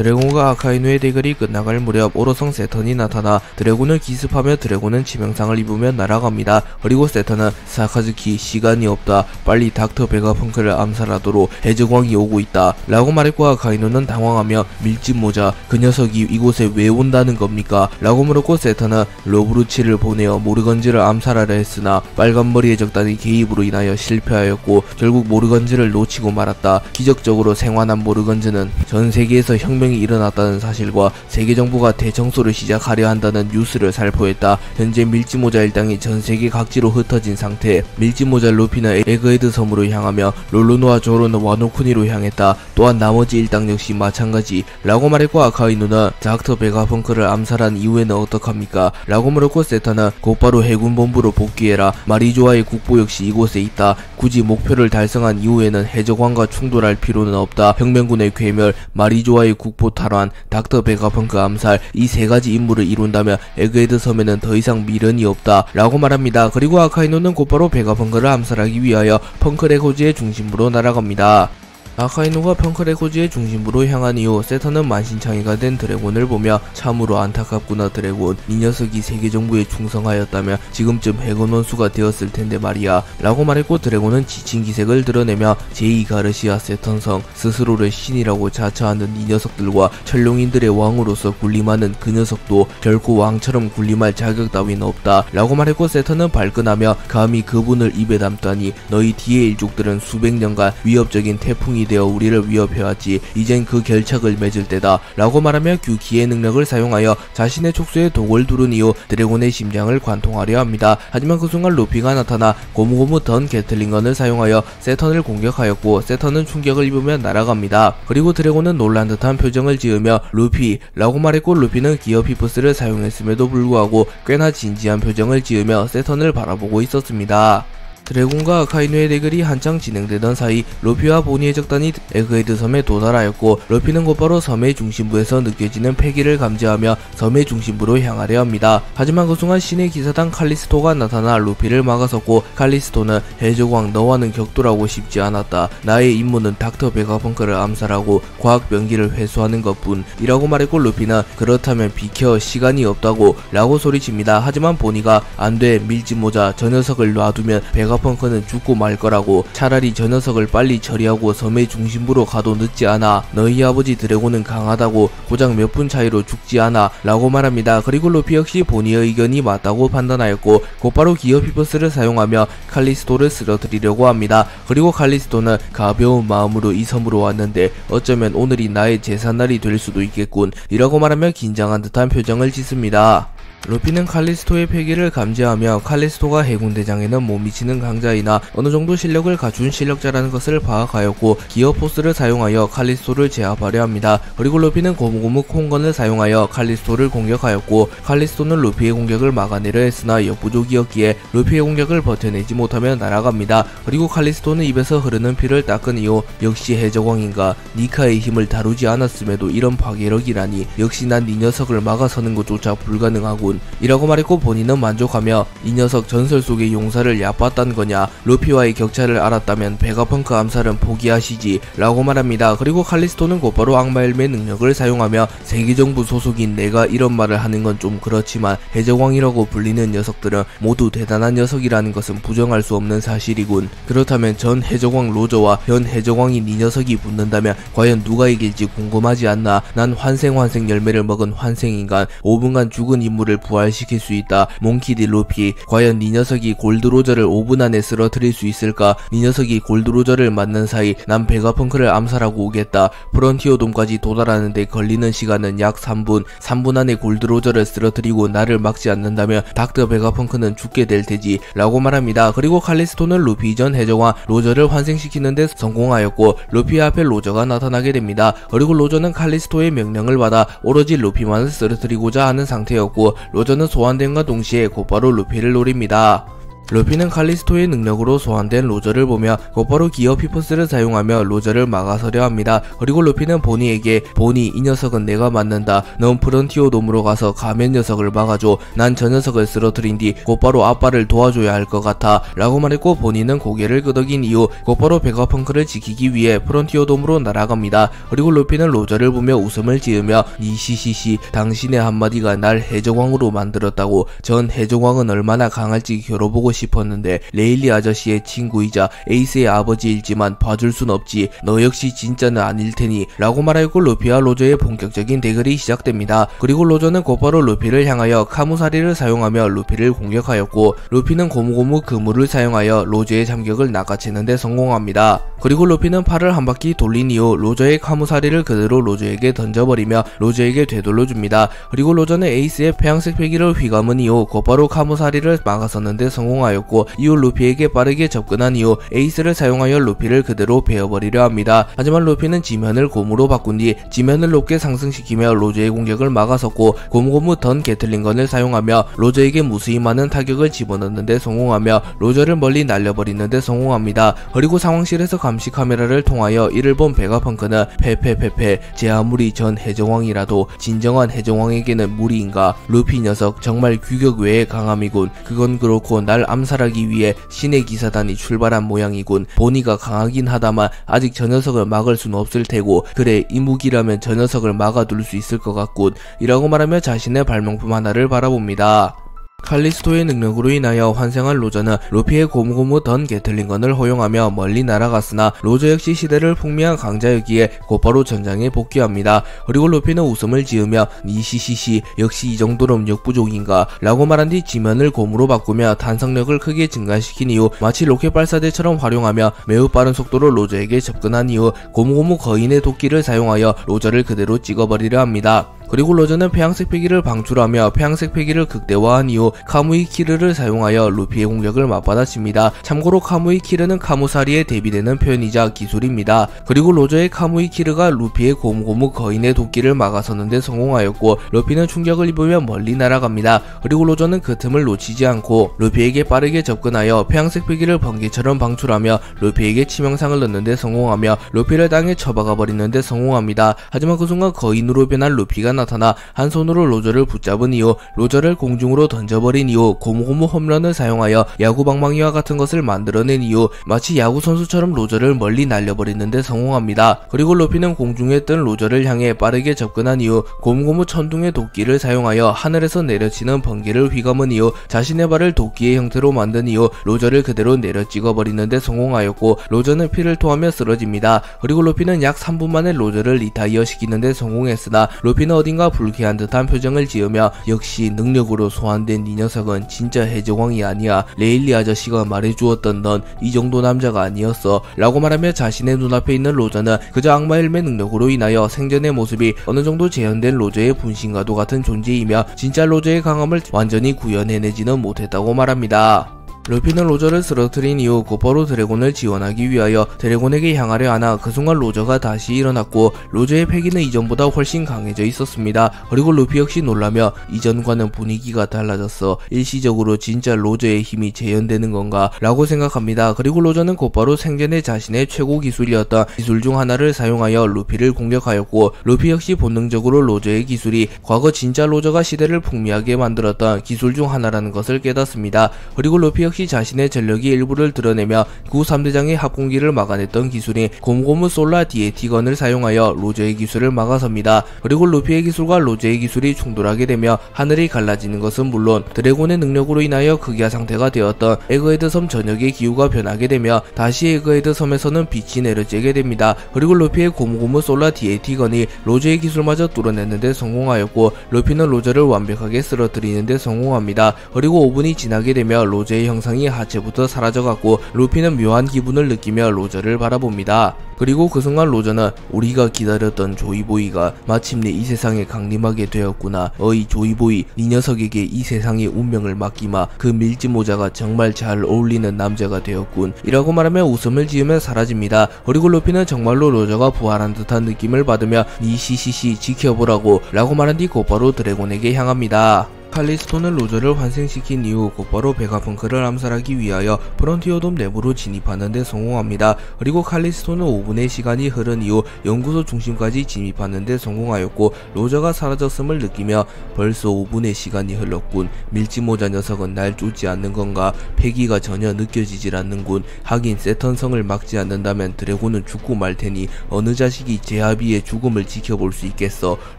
드래곤과 아카이누의 대결이 끝나갈 무렵 오로성 세턴이 나타나 드래곤을 기습하며 드래곤은 치명상을 입으며 날아갑니다. 그리고 세턴은 사카즈키 시간이 없다. 빨리 닥터 베가펑크를 암살하도록 해적왕이 오고 있다. 라고 말했고 아카이누는 당황하며 밀짚모자 그 녀석이 이곳에 왜 온다는 겁니까? 라고 물었고 세턴은 로브루치를 보내어 모르건즈를 암살하려 했으나 빨간머리의 적단의 개입으로 인하여 실패하였고 결국 모르건즈를 놓치고 말았다. 기적적으로 생還한 모르건즈는 전 세계에서 혁명이 일어났다는 사실과 세계 정부가 대청소를 시작하려 한다는 뉴스를 살포했다. 현재 밀짚모자 일당이 전 세계 각지로 흩어진 상태. 밀짚모자 루피는 에그헤드 섬으로 향하며 롤루노와 조로는 와노쿠니로 향했다. 또한 나머지 일당 역시 마찬가지. 라고 말했고 아카이누는 닥터 베가펑크를 암살한 이후에는 어떡합니까? 라고 물었고 세턴은 곧바로 해군본부로 복귀해라. 마리조아의 국보 역시 이곳에 있다. 굳이 목표를 달성한 이후에는 해적왕과 충돌할 필요는 없다. 혁명군의 괴멸, 마리조아의 국보 탈환, 닥터 베가펑크 암살 이 세 가지 임무를 이룬다면 에그헤드 섬에는 더 이상 미련이 없다. 라고 말합니다. 그리고 아카이누는 곧바로 베가펑크를 암살하기 위하여 펑크레코즈의 중심부로 날아갑니다. 아카이누가 펑크레코즈의 중심부로 향한 이후 세턴은 만신창이가 된 드래곤을 보며 참으로 안타깝구나 드래곤. 이 녀석이 세계정부에 충성하였다면 지금쯤 해군 원수가 되었을 텐데 말이야. 라고 말했고 드래곤은 지친 기색을 드러내며 제2 가르시아 세턴성 스스로를 신이라고 자처하는 이 녀석들과 천룡인들의 왕으로서 군림하는 그 녀석도 결코 왕처럼 군림할 자격 따윈 없다. 라고 말했고 세턴은 발끈하며 감히 그분을 입에 담다니 너희 뒤의 일족들은 수백 년간 위협적인 태풍이 되어 우리를 위협해왔지. 이젠 그 결착을 맺을 때다. 라고 말하며 규기의 능력을 사용하여 자신의 촉수에 독을 두른 이후 드래곤의 심장을 관통하려 합니다. 하지만 그 순간 루피가 나타나 고무고무 던 게틀링건을 사용하여 세턴을 공격하였고 세턴은 충격을 입으며 날아갑니다. 그리고 드래곤은 놀란 듯한 표정을 지으며 루피 라고 말했고 루피는 기어 피프스를 사용했음에도 불구하고 꽤나 진지한 표정을 지으며 세턴을 바라보고 있었습니다. 드래곤과 아카이누의 대결이 한창 진행되던 사이 루피와 보니의 적단이 에그헤드 섬에 도달하였고 루피는 곧바로 섬의 중심부에서 느껴지는 패기를 감지하며 섬의 중심부로 향하려 합니다. 하지만 그 순간 신의 기사단 칼리스토가 나타나 루피를 막아섰고 칼리스토는 해적왕 너와는 격돌하고 싶지 않았다. 나의 임무는 닥터 베가펑크를 암살하고 과학 병기를 회수하는 것뿐 이라고 말했고 루피는 그렇다면 비켜 시간이 없다고 라고 소리칩니다. 하지만 보니가 안돼 밀짚모자 저 녀석을 놔두면 베가펑크는 죽고 말 거라고 차라리 저 녀석을 빨리 처리하고 섬의 중심부로 가도 늦지 않아. 너희 아버지 드래곤은 강하다고 고작 몇 분 차이로 죽지 않아 라고 말합니다. 그리고 루피 역시 보니의 의견이 맞다고 판단하였고 곧바로 기어 피퍼스를 사용하며 칼리스토를 쓰러뜨리려고 합니다. 그리고 칼리스토는 가벼운 마음으로 이 섬으로 왔는데 어쩌면 오늘이 나의 제삿날이 될 수도 있겠군 이라고 말하며 긴장한 듯한 표정을 짓습니다. 루피는 칼리스토의 패기를 감지하며 칼리스토가 해군대장에는 못 미치는 강자이나 어느정도 실력을 갖춘 실력자라는 것을 파악하였고 기어포스를 사용하여 칼리스토를 제압하려 합니다. 그리고 루피는 고무고무 콩건을 사용하여 칼리스토를 공격하였고 칼리스토는 루피의 공격을 막아내려 했으나 역부족이었기에 루피의 공격을 버텨내지 못하며 날아갑니다. 그리고 칼리스토는 입에서 흐르는 피를 닦은 이후 역시 해적왕인가 니카의 힘을 다루지 않았음에도 이런 파괴력이라니 역시 난 이 녀석을 막아서는 것조차 불가능하고 이라고 말했고 본인은 만족하며 이 녀석 전설 속의 용사를 얕봤단 거냐. 루피와의 격차를 알았다면 베가펑크 암살은 포기하시지 라고 말합니다. 그리고 칼리스토는 곧바로 악마엘의 능력을 사용하며 세계정부 소속인 내가 이런 말을 하는 건 좀 그렇지만 해적왕이라고 불리는 녀석들은 모두 대단한 녀석이라는 것은 부정할 수 없는 사실이군. 그렇다면 전 해적왕 로저와 현 해적왕인 이 녀석이 붙는다면 과연 누가 이길지 궁금하지 않나. 난 환생 열매를 먹은 환생인간 5분간 죽은 인물을 부활시킬 수 있다. 몽키디 루피 과연 이 녀석이 골드로저를 5분 안에 쓰러뜨릴 수 있을까? 이 녀석이 골드로저를 맞는 사이 난 베가펑크를 암살하고 오겠다. 프론티어돔까지 도달하는데 걸리는 시간은 약 3분 안에 골드로저를 쓰러뜨리고 나를 막지 않는다면 닥터 베가펑크는 죽게 될 테지 라고 말합니다. 그리고 칼리스토는 루피 전 해적왕 로저를 환생시키는데 성공하였고 루피 앞에 로저가 나타나게 됩니다. 그리고 로저는 칼리스토의 명령을 받아 오로지 루피만을 쓰러뜨리고자 하는 상태였고 로저는 소환됨과 동시에 곧바로 루피를 노립니다. 루피는 칼리스토의 능력으로 소환된 로저를 보며 곧바로 기어 피퍼스를 사용하며 로저를 막아서려 합니다. 그리고 루피는 보니에게 보니 이 녀석은 내가 맞는다. 넌 프런티오 돔으로 가서 가면 녀석을 막아줘. 난 저 녀석을 쓰러뜨린 뒤 곧바로 아빠를 도와줘야 할 것 같아 라고 말했고 보니는 고개를 끄덕인 이후 곧바로 베가펑크를 지키기 위해 프런티오 돔으로 날아갑니다. 그리고 루피는 로저를 보며 웃음을 지으며 니시시시 당신의 한마디가 날 해적왕으로 만들었다고. 전 해적왕은 얼마나 강할지 겨뤄보고 싶었는데 레일리 아저씨의 친구이자 에이스의 아버지일지만 봐줄 순 없지. 너 역시 진짜는 아닐 테니 라고 말하였고 루피와 로저의 본격적인 대결이 시작됩니다. 그리고 로저는 곧바로 루피를 향하여 카무사리를 사용하며 루피를 공격하였고 루피는 고무고무 그물을 사용하여 로저의 잠격을 낚아채는 데 성공합니다. 그리고 루피는 팔을 한 바퀴 돌린 이후 로저의 카무사리를 그대로 로저에게 던져버리며 로저에게 되돌려줍니다. 그리고 로저는 에이스의 폐양색 패기를 휘감은 이후 곧바로 카무사리를 막아서는데 성공하였고 이후 루피에게 빠르게 접근한 이후 에이스를 사용하여 루피를 그대로 베어버리려 합니다. 하지만 루피는 지면을 곰으로 바꾼 뒤 지면을 높게 상승시키며 로저의 공격을 막아섰고 고무고무 던 게틀링건을 사용하며 로저에게 무수히 많은 타격을 집어넣는데 성공하며 로저를 멀리 날려버리는데 성공합니다. 그리고 상황실에서 감시 카메라를 통하여 이를 본 베가펑크는 페페페페 제 아무리 전 해적왕이라도 진정한 해적왕에게는 무리인가. 루피 녀석 정말 규격 외의 강함이군. 그건 그렇고 날 암살하기 위해 신의 기사단이 출발한 모양이군. 보니가 강하긴 하다만 아직 저 녀석을 막을 수는 없을 테고 그래 이 무기라면 저 녀석을 막아둘 수 있을 것 같군 이라고 말하며 자신의 발명품 하나를 바라봅니다. 칼리스토의 능력으로 인하여 환생한 로저는 루피의 고무고무 던 게틀링건을 허용하며 멀리 날아갔으나 로저 역시 시대를 풍미한 강자였기에 곧바로 전장에 복귀합니다. 그리고 루피는 웃음을 지으며 니시시시 역시 이 정도로 역부족인가 라고 말한 뒤 지면을 곰으로 바꾸며 탄성력을 크게 증가시킨 이후 마치 로켓 발사대처럼 활용하며 매우 빠른 속도로 로저에게 접근한 이후 고무고무 거인의 도끼를 사용하여 로저를 그대로 찍어버리려 합니다. 그리고 로저는 폐양색 패기를 방출하며 폐양색 패기를 극대화한 이후 카무이 키르를 사용하여 루피의 공격을 맞받아칩니다. 참고로 카무이 키르는 카무사리에 대비되는 표현이자 기술입니다. 그리고 로저의 카무이 키르가 루피의 고무고무 거인의 도끼를 막아서는데 성공하였고 루피는 충격을 입으며 멀리 날아갑니다. 그리고 로저는 그 틈을 놓치지 않고 루피에게 빠르게 접근하여 폐양색 패기를 번개처럼 방출하며 루피에게 치명상을 넣는데 성공하며 루피를 땅에 쳐박아 버리는데 성공합니다. 하지만 그 순간 거인으로 변한 루피가 나타나 한 손으로 로저를 붙잡은 이후 로저를 공중으로 던져버린 이후 고무고무 홈런을 사용하여 야구 방망이와 같은 것을 만들어낸 이후 마치 야구 선수처럼 로저를 멀리 날려버리는데 성공합니다. 그리고 루피는 공중에 뜬 로저를 향해 빠르게 접근한 이후 고무고무 천둥의 도끼를 사용하여 하늘에서 내려치는 번개를 휘감은 이후 자신의 발을 도끼의 형태로 만든 이후 로저를 그대로 내려 찍어버리는데 성공하였고 로저는 피를 토하며 쓰러집니다. 그리고 루피는 약 3분 만에 로저를 리타이어 시키는데 성공했으나 루피는 어딘가 불쾌한 듯한 표정을 지으며 역시 능력으로 소환된 이 녀석은 진짜 해적왕이 아니야. 레일리 아저씨가 말해주었던 넌 이 정도 남자가 아니었어 라고 말하며 자신의 눈앞에 있는 로저는 그저 악마 헬멧 능력으로 인하여 생전의 모습이 어느 정도 재현된 로저의 분신과도 같은 존재이며 진짜 로저의 강함을 완전히 구현해내지는 못했다고 말합니다. 루피는 로저를 쓰러뜨린 이후 곧바로 드래곤을 지원하기 위하여 드래곤에게 향하려 하나 그 순간 로저가 다시 일어났고 로저의 패기는 이전보다 훨씬 강해져 있었습니다. 그리고 루피 역시 놀라며 이전과는 분위기가 달라졌어. 일시적으로 진짜 로저의 힘이 재현되는 건가 라고 생각합니다. 그리고 로저는 곧바로 생전에 자신의 최고 기술이었던 기술 중 하나를 사용하여 루피를 공격하였고 루피 역시 본능적으로 로저의 기술이 과거 진짜 로저가 시대를 풍미하게 만들었던 기술 중 하나라는 것을 깨닫습니다. 그리고 루피 역시 자신의 전력의 일부를 드러내며 구 3대장의 합공기를 막아냈던 기술인 고무고무 솔라 디에티건을 사용하여 로저의 기술을 막아섭니다. 그리고 루피의 기술과 로저의 기술이 충돌하게 되며 하늘이 갈라지는 것은 물론 드래곤의 능력으로 인하여 극야 상태가 되었던 에그헤드 섬 전역의 기후가 변하게 되며 다시 에그헤드 섬에서는 빛이 내려지게 됩니다. 그리고 루피의 고무고무 솔라 디에티건이 로저의 기술마저 뚫어냈는데 성공하였고 루피는 로저를 완벽하게 쓰러뜨리는데 성공합니다. 그리고 5분이 지나게 되며 로저의 형상이 하체부터 사라져갔고 루피는 묘한 기분을 느끼며 로저를 바라봅니다. 그리고 그 순간 로저는 우리가 기다렸던 조이보이가 마침내 이 세상에 강림하게 되었구나. 어이 조이보이, 네 녀석에게 이 세상의 운명을 맡기마. 그 밀짚모자가 정말 잘 어울리는 남자가 되었군 이라고 말하며 웃음을 지으며 사라집니다. 그리고 루피는 정말로 로저가 부활한 듯한 느낌을 받으며 니시시시 지켜보라고 라고 말한 뒤 곧바로 드래곤에게 향합니다. 칼리스토는 로저를 환생시킨 이후 곧바로 베가펑크를 암살하기 위하여 프론티어돔 내부로 진입하는 데 성공합니다. 그리고 칼리스토는 5분의 시간이 흐른 이후 연구소 중심까지 진입하는 데 성공하였고, 로저가 사라졌음을 느끼며 벌써 5분의 시간이 흘렀군. 밀짚모자 녀석은 날 쫓지 않는 건가? 패기가 전혀 느껴지질 않는군. 하긴 세턴성을 막지 않는다면 드래곤은 죽고 말 테니 어느 자식이 제아비의 죽음을 지켜볼 수 있겠어?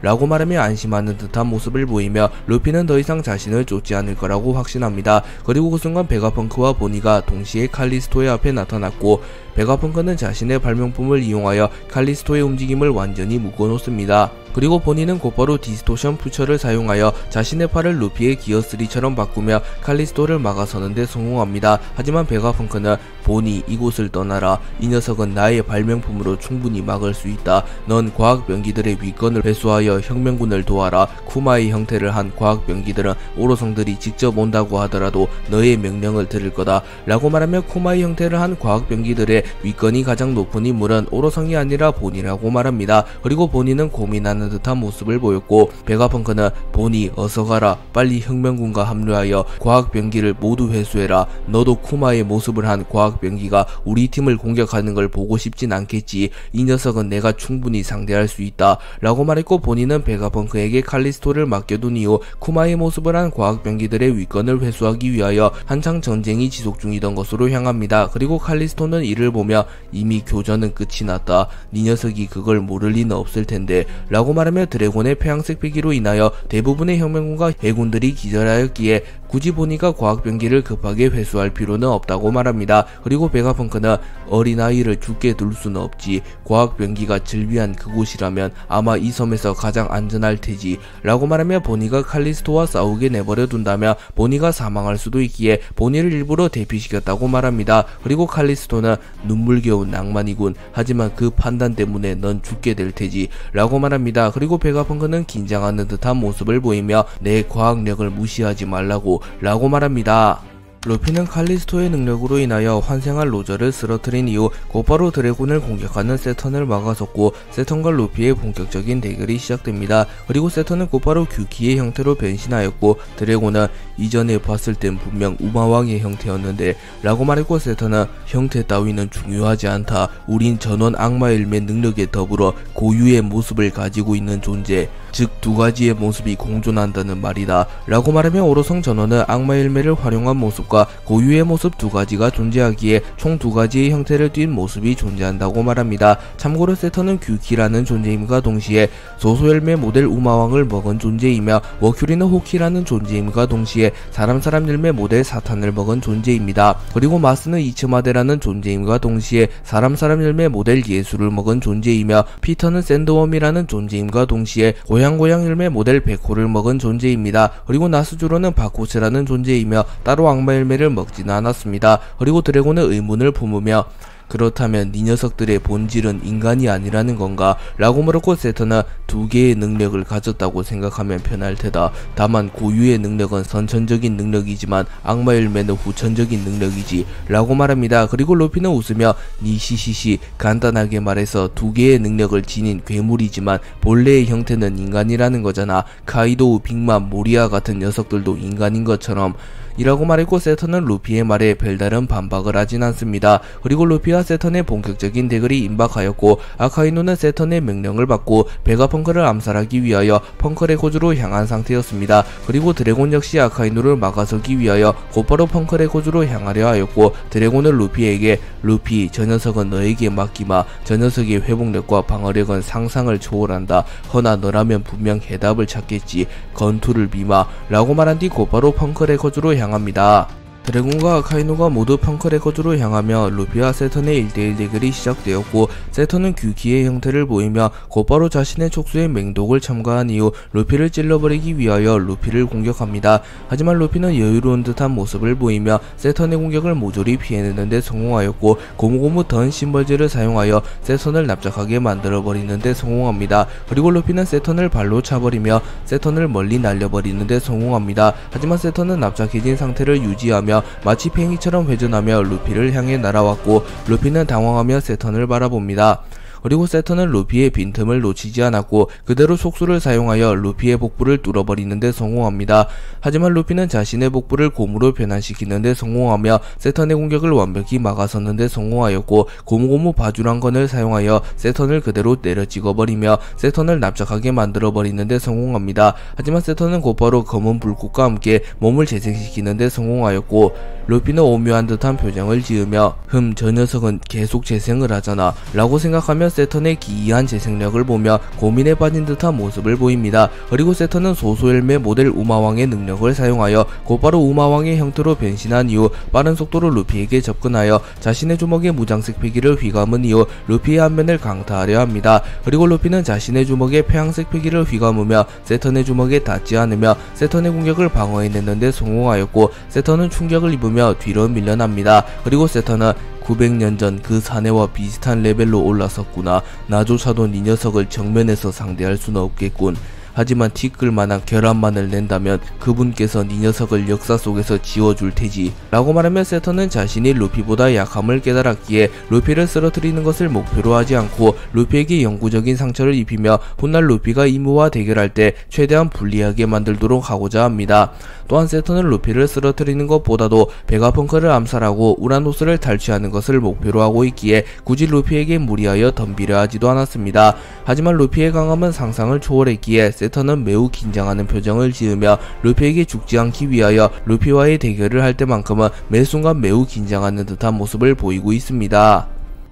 라고 말하며 안심하는 듯한 모습을 보이며, 루피는 더 이상 자신을 쫓지 않을 거라고 확신합니다. 그리고 그 순간 베가펑크와 보니가 동시에 칼리스토의 앞에 나타났고, 베가펑크는 자신의 발명품을 이용하여 칼리스토의 움직임을 완전히 묶어놓습니다. 그리고 보니는 곧바로 디스토션 푸처를 사용하여 자신의 팔을 루피의 기어3처럼 바꾸며 칼리스토를 막아서는 데 성공합니다. 하지만 베가펑크는 보니, 이곳을 떠나라. 이 녀석은 나의 발명품으로 충분히 막을 수 있다. 넌 과학병기들의 위권을 회수하여 혁명군을 도와라. 쿠마의 형태를 한 과학병기들은 오로성들이 직접 온다고 하더라도 너의 명령을 들을 거다. 라고 말하며 쿠마의 형태를 한 과학병기들의 위권이 가장 높은 인물은 오로성이 아니라 보니라고 말합니다. 그리고 보니는 고민하는 듯한 모습을 보였고, 베가펑크는 보니 어서 가라. 빨리 혁명군과 합류하여 과학병기를 모두 회수해라. 너도 쿠마의 모습을 한 과학병기가 우리 팀을 공격하는 걸 보고 싶진 않겠지. 이 녀석은 내가 충분히 상대할 수 있다. 라고 말했고, 보니는 베가펑크에게 칼리스토를 맡겨둔 이후 쿠마의 모습을 한 과학병기들의 위권을 회수하기 위하여 한창 전쟁이 지속 중이던 것으로 향합니다. 그리고 칼리스토는 이를 보며 이미 교전은 끝이 났다. 네 녀석이 그걸 모를 리는 없을 텐데. 라고 말하며 드래곤의 폐양색 패기로 인하여 대부분의 혁명군과 해군들이 기절하였기에 굳이 보니가 과학병기를 급하게 회수할 필요는 없다고 말합니다. 그리고 베가펑크는 어린아이를 죽게 둘 수는 없지. 과학병기가 즐비한 그곳이라면 아마 이 섬에서 가장 안전할 테지. 라고 말하며 보니가 칼리스토와 싸우게 내버려 둔다며 보니가 사망할 수도 있기에 보니를 일부러 대피시켰다고 말합니다. 그리고 칼리스토는 눈물겨운 낭만이군. 하지만 그 판단 때문에 넌 죽게 될 테지. 라고 말합니다. 그리고 베가펑크는 긴장하는 듯한 모습을 보이며 내 과학력을 무시하지 말라고 라고 말합니다. 루피는 칼리스토의 능력으로 인하여 환생한 로저를 쓰러뜨린 이후 곧바로 드래곤을 공격하는 세턴을 막아섰고, 세턴과 루피의 본격적인 대결이 시작됩니다. 그리고 세턴은 곧바로 규키의 형태로 변신하였고, 드래곤은 이전에 봤을 땐 분명 우마왕의 형태였는데 라고 말했고, 세턴은 형태 따위는 중요하지 않다. 우린 전원 악마일매 능력에 더불어 고유의 모습을 가지고 있는 존재, 즉 두 가지의 모습이 공존한다는 말이다. 라고 말하며 오로성 전원은 악마일매를 활용한 모습과 고유의 모습 두 가지가 존재하기에 총 두 가지의 형태를 띈 모습이 존재한다고 말합니다. 참고로 세턴은 규키라는 존재임과 동시에 소소열매 모델 우마왕을 먹은 존재이며, 머큐리는 호키라는 존재임과 동시에 사람 열매 모델 사탄을 먹은 존재입니다. 그리고 마스는 이츠마데라는 존재임과 동시에 사람 열매 모델 예수를 먹은 존재이며, 피터는 샌드웜이라는 존재임과 동시에 고양 열매 모델 백호를 먹은 존재입니다. 그리고 나스주로는 바코스라는 존재이며 따로 악마 열매를 먹지는 않았습니다. 그리고 드래곤은 의문을 품으며 그렇다면 네 녀석들의 본질은 인간이 아니라는 건가? 라고 물었고, 세턴은 두 개의 능력을 가졌다고 생각하면 편할 테다. 다만 고유의 능력은 선천적인 능력이지만 악마 열매는 후천적인 능력이지. 라고 말합니다. 그리고 루피는 웃으며 니시시시, 간단하게 말해서 두 개의 능력을 지닌 괴물이지만 본래의 형태는 인간이라는 거잖아. 카이도우, 빅맘, 모리아 같은 녀석들도 인간인 것처럼. 이라고 말했고, 세턴은 루피의 말에 별다른 반박을 하진 않습니다. 그리고 루피와 세턴의 본격적인 대결이 임박하였고, 아카이누는 세턴의 명령을 받고 베가펑크를 암살하기 위하여 펑크레코즈로 향한 상태였습니다. 그리고 드래곤 역시 아카이누를 막아서기 위하여 곧바로 펑크레코즈로 향하려 하였고, 드래곤은 루피에게 루피, 저 녀석은 너에게 맡기마. 저 녀석의 회복력과 방어력은 상상을 초월한다. 허나 너라면 분명 해답을 찾겠지. 건투를 비마. 라고 말한 뒤 곧바로 펑크레코즈로 향합니다. 드래곤과 아카이누가 모두 펑크레코즈로 향하며 루피와 세턴의 1대1 대결이 시작되었고, 세턴은 규키의 형태를 보이며 곧바로 자신의 촉수에 맹독을 첨가한 이후 루피를 찔러버리기 위하여 루피를 공격합니다. 하지만 루피는 여유로운 듯한 모습을 보이며 세턴의 공격을 모조리 피해내는데 성공하였고, 고무고무 던 심벌즈를 사용하여 세턴을 납작하게 만들어버리는데 성공합니다. 그리고 루피는 세턴을 발로 차버리며 세턴을 멀리 날려버리는데 성공합니다. 하지만 세턴은 납작해진 상태를 유지하며 마치 팽이처럼 회전하며 루피를 향해 날아왔고, 루피는 당황하며 세턴을 바라봅니다. 그리고 세턴은 루피의 빈틈을 놓치지 않았고 그대로 속수를 사용하여 루피의 복부를 뚫어버리는 데 성공합니다. 하지만 루피는 자신의 복부를 곰으로 변환시키는 데 성공하며 세턴의 공격을 완벽히 막아서는 데 성공하였고 고무고무 바주란건을 사용하여 세턴을 그대로 때려 찍어버리며 세턴을 납작하게 만들어버리는 데 성공합니다. 하지만 세턴은 곧바로 검은 불꽃과 함께 몸을 재생시키는 데 성공하였고 루피는 오묘한 듯한 표정을 지으며 저 녀석은 계속 재생을 하잖아 라고 생각하며 세턴의 기이한 재생력을 보며 고민에 빠진 듯한 모습을 보입니다. 그리고 세턴은 소소엘메 모델 우마왕의 능력을 사용하여 곧바로 우마왕의 형태로 변신한 이후 빠른 속도로 루피에게 접근하여 자신의 주먹에 무장색 패기를 휘감은 이후 루피의 안면을 강타하려 합니다. 그리고 루피는 자신의 주먹에 폐양색 패기를 휘감으며 세턴의 주먹에 닿지 않으며 세턴의 공격을 방어해내는데 성공하였고 세턴은 충격을 입으며 뒤로 밀려납니다. 그리고 세턴은 900년 전 그 사내와 비슷한 레벨로 올라섰구나. 나조차도 이 녀석을 정면에서 상대할 수는 없겠군. 하지만 티끌만한 결함만을 낸다면 그분께서 이 녀석을 역사 속에서 지워줄 테지 라고 말하며 세턴은 자신이 루피보다 약함을 깨달았기에 루피를 쓰러뜨리는 것을 목표로 하지 않고 루피에게 영구적인 상처를 입히며 훗날 루피가 이무와 대결할 때 최대한 불리하게 만들도록 하고자 합니다. 또한 세턴은 루피를 쓰러뜨리는 것보다도 베가펑크를 암살하고 우라노스를 탈취하는 것을 목표로 하고 있기에 굳이 루피에게 무리하여 덤비려 하지도 않았습니다. 하지만 루피의 강함은 상상을 초월했기에 세턴은 매우 긴장하는 표정을 지으며 루피에게 죽지 않기 위하여 루피와의 대결을 할 때만큼은 매 순간 매우 긴장하는 듯한 모습을 보이고 있습니다.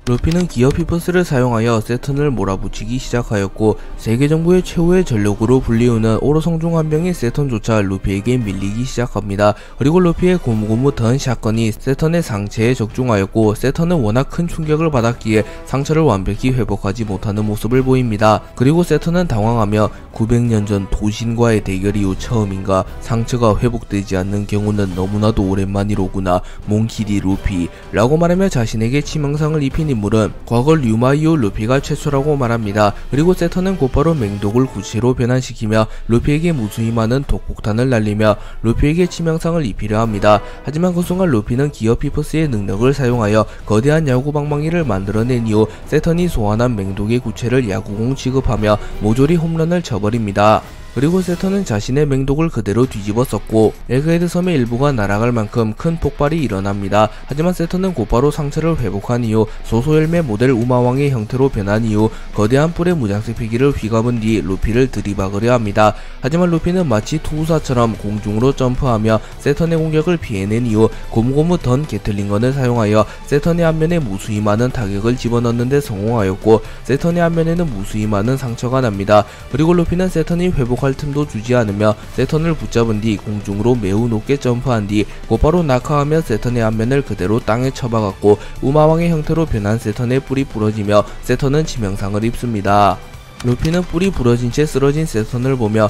루피는 기어 피퍼스를 사용하여 세턴을 몰아붙이기 시작하였고 세계 정부의 최후의 전력으로 불리우는 오로성 중 한 명인 세턴조차 루피에게 밀리기 시작합니다. 그리고 루피의 고무고무 던 샷건이 세턴의 상체에 적중하였고 세턴은 워낙 큰 충격을 받았기에 상처를 완벽히 회복하지 못하는 모습을 보입니다. 그리고 세턴은 당황하며 900년 전 도신과의 대결 이후 처음인가 상처가 회복되지 않는 경우는 너무나도 오랜만이로구나. 몽키디 루피 라고 말하며 자신에게 치명상을 입힌 인물은 과거 류마 이후 루피가 최초라고 말합니다. 그리고 세턴은 곧바로 맹독을 구체로 변환시키며 루피에게 무수히 많은 독폭탄을 날리며 루피에게 치명상을 입히려 합니다. 하지만 그 순간 루피는 기어 피퍼스의 능력을 사용하여 거대한 야구방망이를 만들어낸 이후 세턴이 소환한 맹독의 구체를 야구공 취급하며 모조리 홈런을 쳐버립니다. 그리고 세턴은 자신의 맹독을 그대로 뒤집어 썼고 에그헤드 섬의 일부가 날아갈 만큼 큰 폭발이 일어납니다. 하지만 세턴은 곧바로 상처를 회복한 이후 소소엘메 모델 우마왕의 형태로 변한 이후 거대한 뿔의 무장색 패기를 휘감은 뒤 루피를 들이박으려 합니다. 하지만 루피는 마치 투구사처럼 공중으로 점프하며 세턴의 공격을 피해낸 이후 고무고무 던 게틀링건을 사용하여 세턴의 안면에 무수히 많은 타격을 집어넣는 데 성공하였고 세턴의 안면에는 무수히 많은 상처가 납니다. 그리고 루피는 세턴이 회복할 틈도 주지 않으며 세턴을 붙잡은 뒤 공중으로 매우 높게 점프한 뒤 곧바로 낙하하며 세턴의 앞면을 그대로 땅에 쳐박았고 우마왕의 형태로 변한 세턴의 뿔이 부러지며 세턴은 치명상을 입습니다. 루피는 뿔이 부러진 채 쓰러진 세턴을 보며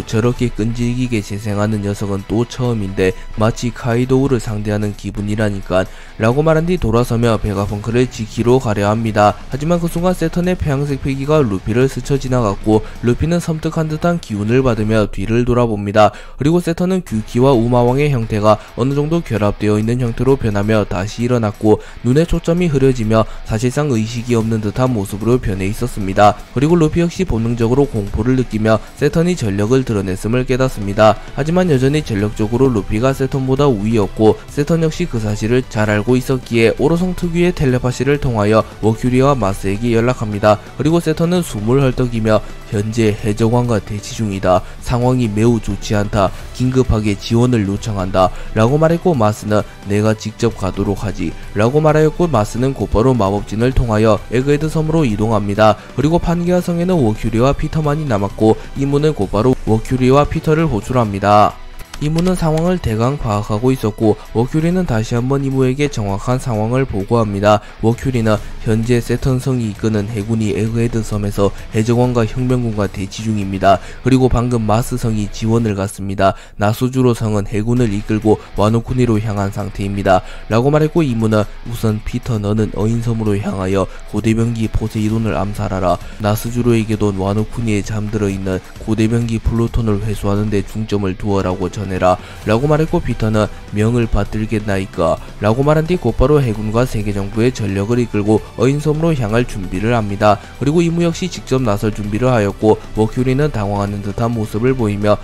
저렇게 끈질기게 재생하는 녀석은 또 처음인데 마치 카이도우를 상대하는 기분이라니까 라고 말한 뒤 돌아서며 베가펑크를 지키러 가려 합니다. 하지만 그 순간 세턴의 폐양색 패기가 루피를 스쳐 지나갔고 루피는 섬뜩한 듯한 기운을 받으며 뒤를 돌아봅니다. 그리고 세턴은 규키와 우마왕의 형태가 어느정도 결합되어 있는 형태로 변하며 다시 일어났고 눈에 초점이 흐려지며 사실상 의식이 없는 듯한 모습으로 변해 있었습니다. 그리고 루피 역시 본능적으로 공포를 느끼며 세턴이 전력을 드러냈음을 깨닫습니다. 하지만 여전히 전력적으로 루피가 세턴보다 우위였고 세턴 역시 그 사실을 잘 알고 있었기에 오로성 특유의 텔레파시를 통하여 머큐리와 마스에게 연락합니다. 그리고 세턴은 숨을 헐떡이며 현재 해적왕과 대치 중이다. 상황이 매우 좋지 않다. 긴급하게 지원을 요청한다. 라고 말했고 마스는 내가 직접 가도록 하지. 라고 말하였고 마스는 곧바로 마법진을 통하여 에그헤드 섬으로 이동합니다. 그리고 판게아 성에는 워큐리와 피터만이 남았고 이문은 곧바로 워큐리와 피터를 호출합니다. 이무는 상황을 대강 파악하고 있었고 워큐리는 다시 한번 이무에게 정확한 상황을 보고합니다. 워큐리는 현재 세턴성이 이끄는 해군이 에그헤드 섬에서 해적왕과 혁명군과 대치 중입니다. 그리고 방금 마스성이 지원을 갔습니다. 나수주로 성은 해군을 이끌고 와노쿠니로 향한 상태입니다. 라고 말했고 이무는 우선 피터 너는 어인섬으로 향하여 고대병기 포세이돈을 암살하라. 나스주로에게도 와노쿠니에 잠들어 있는 고대병기 플루톤을 회수하는 데 중점을 두어라고 전 벗어내라 라고 말했고, 피터는 명을 받들겠나이까 라고 말한 뒤 곧바로 해군과 세계정부의 전력을 이끌고 어인섬으로 향할 준비를 합니다. 그리고 이무 역시 직접 나설 준비를 하였고, 머큐리는 당황하는 듯한 모습을 보이며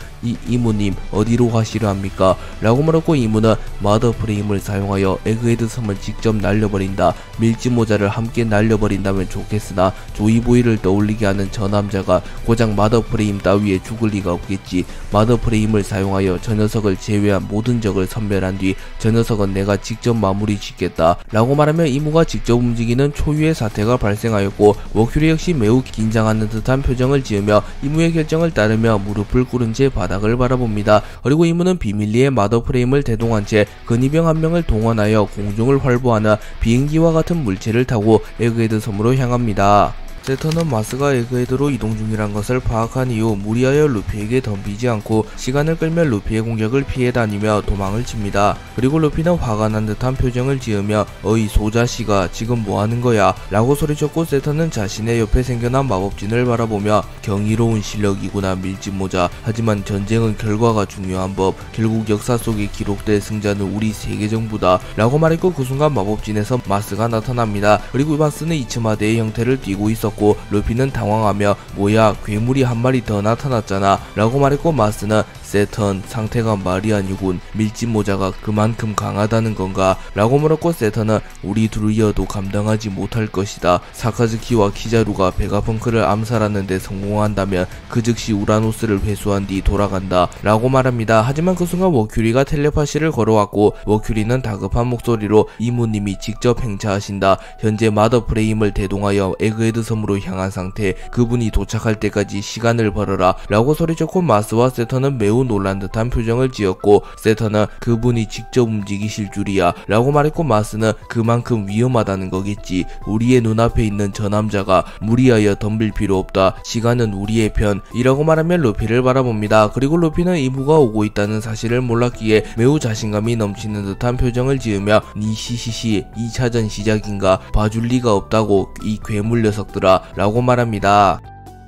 이무님 어디로 가시려 합니까? 라고 물었고, 이무는 마더 프레임을 사용하여 에그헤드 섬을 직접 날려버린다. 밀짚모자를 함께 날려버린다면 좋겠으나 조이보이를 떠올리게 하는 저 남자가 고작 마더 프레임 따위에 죽을 리가 없겠지. 마더 프레임을 사용하여 저 녀석을 제외한 모든 적을 섬멸한 뒤 저 녀석은 내가 직접 마무리 짓겠다 라고 말하며 이무가 직접 움직이는 초유의 사태가 발생하였고, 머큐리 역시 매우 긴장하는 듯한 표정을 지으며 이무의 결정을 따르며 무릎을 꿇은 채 바닥을 바라봅니다. 그리고 이무는 비밀리에 마더 프레임을 대동한 채 근위병 한 명을 동원하여 공중을 활보하는 비행기와 같은 물체를 타고 에그헤드 섬으로 향합니다. 세턴은 마스가 에그헤드로 이동 중이란 것을 파악한 이후 무리하여 루피에게 덤비지 않고 시간을 끌며 루피의 공격을 피해 다니며 도망을 칩니다. 그리고 루피는 화가 난 듯한 표정을 지으며 어이 소자씨가 지금 뭐하는 거야? 라고 소리쳤고, 세턴은 자신의 옆에 생겨난 마법진을 바라보며 경이로운 실력이구나 밀짚모자. 하지만 전쟁은 결과가 중요한 법. 결국 역사 속에 기록될 승자는 우리 세계정부다 라고 말했고, 그 순간 마법진에서 마스가 나타납니다. 그리고 마스는 이츠마대의 형태를 띠고 있었고, 루피는 당황하며 뭐야 괴물이 한 마리 더 나타났잖아 라고 말했고, 마스는 세턴 상태가 말이 아니군. 밀짚모자가 그만큼 강하다는 건가? 라고 물었고, 세턴은 우리 둘이어도 감당하지 못할 것이다. 사카즈키와 키자루가 베가펑크를 암살하는 데 성공한다면 그 즉시 우라노스를 회수한 뒤 돌아간다 라고 말합니다. 하지만 그 순간 머큐리가 텔레파시를 걸어왔고, 머큐리는 다급한 목소리로 이무님이 직접 행차하신다. 현재 마더 프레임을 대동하여 에그헤드 섬으로 향한 상태. 그분이 도착할 때까지 시간을 벌어라 라고 소리쳤고, 마스와 세턴은 매우 놀란 듯한 표정을 지었고, 세턴은 그분이 직접 움직이실 줄이야 라고 말했고, 마스는 그만큼 위험하다는 거겠지. 우리의 눈앞에 있는 저 남자가 무리하여 덤빌 필요 없다. 시간은 우리의 편 이라고 말하며 루피를 바라봅니다. 그리고 루피는 이무가 오고 있다는 사실을 몰랐기에 매우 자신감이 넘치는 듯한 표정을 지으며 니 시시시 2차전 시작인가? 봐줄 리가 없다고 이 괴물 녀석들아 라고 말합니다.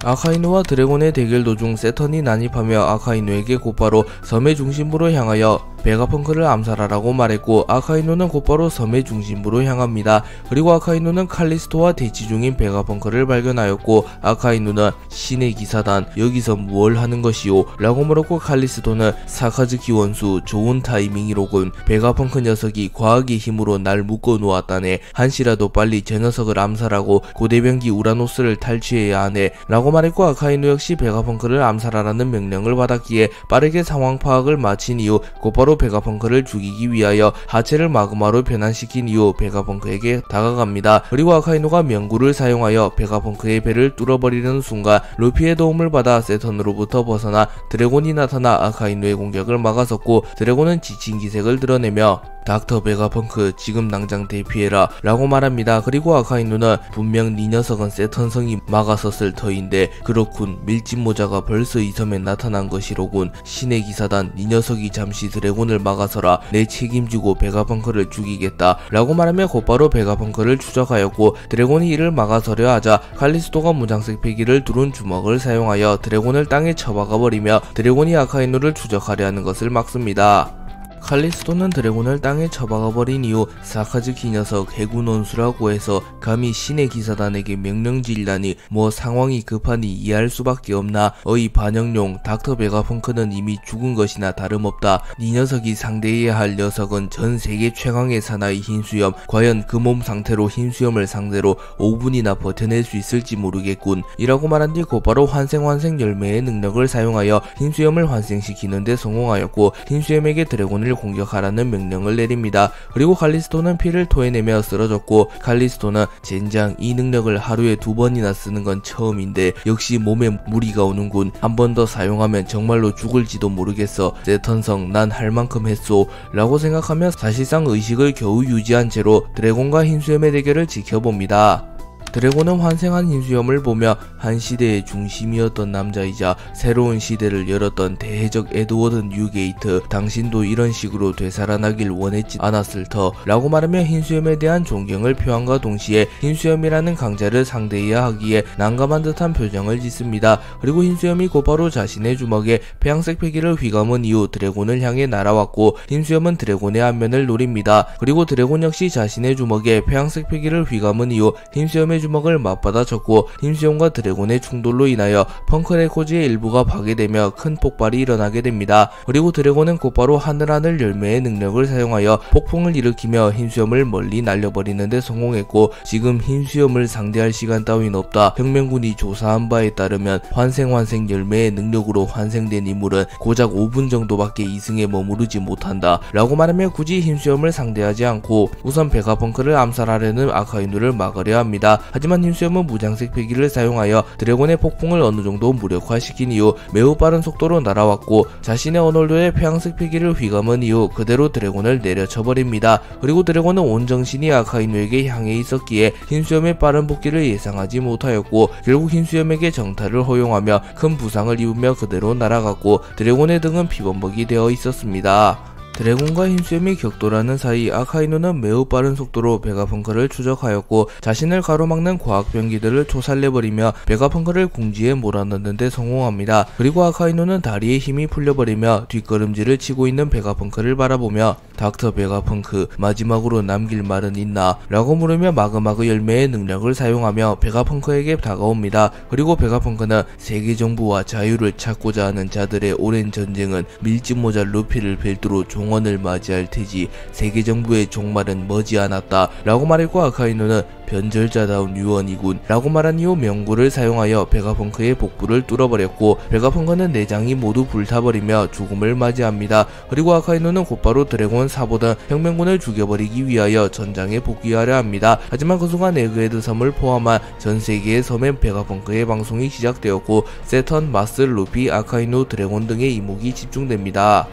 아카이누와 드래곤의 대결 도중 세턴이 난입하며 아카이누에게 곧바로 섬의 중심부로 향하여 베가펑크를 암살하라고 말했고, 아카이누는 곧바로 섬의 중심부로 향합니다. 그리고 아카이누는 칼리스토와 대치 중인 베가펑크를 발견하였고, 아카이누는 신의 기사단 여기서 무얼 하는 것이오? 라고 물었고, 칼리스토는 사카즈키 원수 좋은 타이밍이로군. 베가펑크 녀석이 과학의 힘으로 날 묶어 놓았다네. 한시라도 빨리 저 녀석을 암살하고 고대병기 우라노스를 탈취해야 하네 라고 말했고, 아카이누 역시 베가펑크를 암살하라는 명령을 받았기에 빠르게 상황 파악을 마친 이후 곧바로 베가펑크를 죽이기 위하여 하체를 마그마로 변환시킨 이후 베가펑크에게 다가갑니다. 그리고 아카이누가 명구를 사용하여 베가펑크의 배를 뚫어버리는 순간 루피의 도움을 받아 세턴으로부터 벗어나 드래곤이 나타나 아카이누의 공격을 막아섰고, 드래곤은 지친 기색을 드러내며 닥터 베가펑크 지금 당장 대피해라 라고 말합니다. 그리고 아카이누는 분명 네 녀석은 세턴성이 막아섰을 터인데 그렇군. 밀짚모자가 벌써 이 섬에 나타난 것이로군. 신의 기사단 네 녀석이 잠시 드래곤을 막아서라. 내 책임지고 베가펑크를 죽이겠다 라고 말하며 곧바로 베가펑크를 추적하였고, 드래곤이 이를 막아서려 하자 칼리스토가 무장색 패기를 두른 주먹을 사용하여 드래곤을 땅에 쳐박아버리며 드래곤이 아카이누를 추적하려 하는 것을 막습니다. 칼리스토는 드래곤을 땅에 쳐박아버린 이후 사카즈키 녀석 해군 원수라고 해서 감히 신의 기사단에게 명령질다니 뭐 상황이 급하니 이해할 수밖에 없나. 어이 반영용 닥터 베가펑크는 이미 죽은 것이나 다름없다. 네 녀석이 상대해야 할 녀석은 전 세계 최강의 사나이 흰수염. 과연 그 몸 상태로 흰수염을 상대로 5분이나 버텨낼 수 있을지 모르겠군 이라고 말한 뒤 곧바로 환생 열매의 능력을 사용하여 흰수염을 환생시키는 데 성공하였고, 흰수염에게 드래곤을 공격하라는 명령을 내립니다. 그리고 칼리스토는 피를 토해내며 쓰러졌고, 칼리스토는 젠장 이 능력을 하루에 2번이나 쓰는 건 처음인데 역시 몸에 무리가 오는군. 한 번 더 사용하면 정말로 죽을지도 모르겠어. 세턴성 난 할 만큼 했소 라고 생각하며 사실상 의식을 겨우 유지한 채로 드래곤과 흰수염의 대결을 지켜봅니다. 드래곤은 환생한 흰수염을 보며 한 시대의 중심이었던 남자이자 새로운 시대를 열었던 대해적 에드워드 뉴게이트, 당신도 이런 식으로 되살아나길 원했지 않았을 터 라고 말하며 흰수염에 대한 존경을 표한과 동시에 흰수염이라는 강자를 상대해야 하기에 난감한 듯한 표정을 짓습니다. 그리고 흰수염이 곧바로 자신의 주먹에 폐양색 패기를 휘감은 이후 드래곤을 향해 날아왔고 흰수염은 드래곤의 안면을 노립니다. 그리고 드래곤 역시 자신의 주먹에 폐양색 패기를 휘감은 이후 흰수염의 주먹을 맞받아 쳤고 흰수염과 드래곤의 충돌로 인하여 펑크레코즈의 일부가 파괴되며 큰 폭발이 일어나게 됩니다. 그리고 드래곤은 곧바로 하늘하늘 열매의 능력을 사용하여 폭풍을 일으키며 흰수염을 멀리 날려버리는 데 성공했고 지금 흰수염을 상대할 시간 따윈 없다. 혁명군이 조사한 바에 따르면 환생 열매의 능력으로 환생된 인물은 고작 5분 정도밖에 이승에 머무르지 못한다 라고 말하며 굳이 흰수염을 상대하지 않고 우선 베가펑크를 암살하려는 아카이누를 막으려 합니다. 하지만 흰수염은 무장색 패기를 사용하여 드래곤의 폭풍을 어느정도 무력화시킨 이후 매우 빠른 속도로 날아왔고 자신의 언월도에 폐양색 패기를 휘감은 이후 그대로 드래곤을 내려쳐버립니다. 그리고 드래곤은 온 정신이 아카이누에게 향해 있었기에 흰수염의 빠른 복귀를 예상하지 못하였고 결국 흰수염에게 정탈을 허용하며 큰 부상을 입으며 그대로 날아갔고 드래곤의 등은 피범벅이 되어 있었습니다. 드래곤과 흰수염이 격돌하는 사이 아카이누는 매우 빠른 속도로 베가펑크를 추적하였고 자신을 가로막는 과학병기들을 초살내버리며 베가펑크를 궁지에 몰아넣는 데 성공합니다. 그리고 아카이누는 다리에 힘이 풀려버리며 뒷걸음질을 치고 있는 베가펑크를 바라보며 닥터 베가펑크, 마지막으로 남길 말은 있나? 라고 물으며 마그마그 열매의 능력을 사용하며 베가펑크에게 다가옵니다. 그리고 베가펑크는 세계정부와 자유를 찾고자 하는 자들의 오랜 전쟁은 밀짚모자 루피를 필두로 종언을 맞이할 테지 세계정부의 종말은 머지않았다 라고 말했고 아카이누는 변절자다운 유언이군 라고 말한 이후 명구를 사용하여 베가펑크의 복부를 뚫어버렸고 베가펑크는 내장이 모두 불타버리며 죽음을 맞이합니다. 그리고 아카이누는 곧바로 드래곤 사보던 혁명군을 죽여버리기 위하여 전장에 복귀하려 합니다. 하지만 그 순간 에그헤드 섬을 포함한 전세계의 섬에 베가펑크의 방송이 시작되었고 세턴, 마스, 루피, 아카이누, 드래곤 등의 이목이 집중됩니다.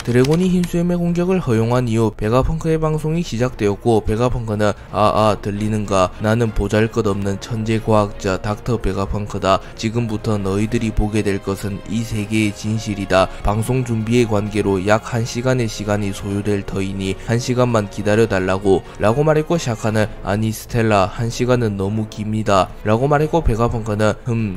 드래곤이 흰수염의 공격을 허용한 이후 베가펑크의 방송이 시작되었고 베가펑크는 들리는가? 나는 보잘것없는 천재과학자 닥터 베가펑크다. 지금부터 너희들이 보게 될 것은 이 세계의 진실이다. 방송 준비의 관계로 약 1시간의 시간이 소요될 터이니 1시간만 기다려달라고 라고 말했고 샤카는 아니 스텔라 1시간은 너무 깁니다 라고 말했고 베가펑크는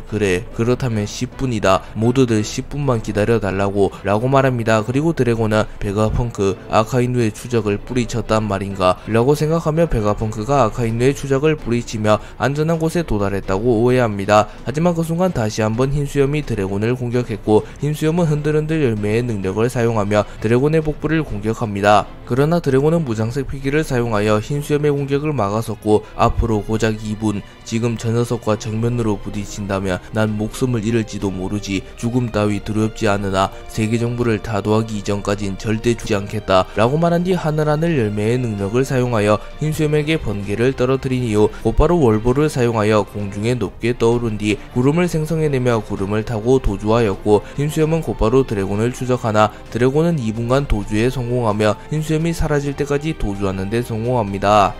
그래 그렇다면 10분이다. 모두들 10분만 기다려달라고 라고 말합니다. 그리고 드래곤은 베가펑크, 아카이누의 추적을 뿌리쳤단 말인가 라고 생각하며 베가펑크가 아카이누의 추적을 뿌리치며 안전한 곳에 도달했다고 오해합니다. 하지만 그 순간 다시 한번 흰수염이 드래곤을 공격했고 흰수염은 흔들흔들 열매의 능력을 사용하며 드래곤의 복부를 공격합니다. 그러나 드래곤은 무장색 피기를 사용하여 흰수염의 공격을 막아섰고 앞으로 고작 2분, 지금 저 녀석과 정면으로 부딪힌다면 난 목숨을 잃을지도 모르지. 죽음 따위 두렵지 않으나 세계정부를 다도하기 이전까진 절대 죽지 않겠다 라고 말한 뒤 하늘하늘 열매의 능력을 사용하여 흰수염에게 번개를 떨어뜨린 이후 곧바로 월보를 사용하여 공중에 높게 떠오른 뒤 구름을 생성해내며 구름을 타고 도주하였고 흰수염은 곧바로 드래곤을 추적하나 드래곤은 2분간 도주에 성공하며 흰수염이 사라질 때까지 도주하는 데 성공합니다.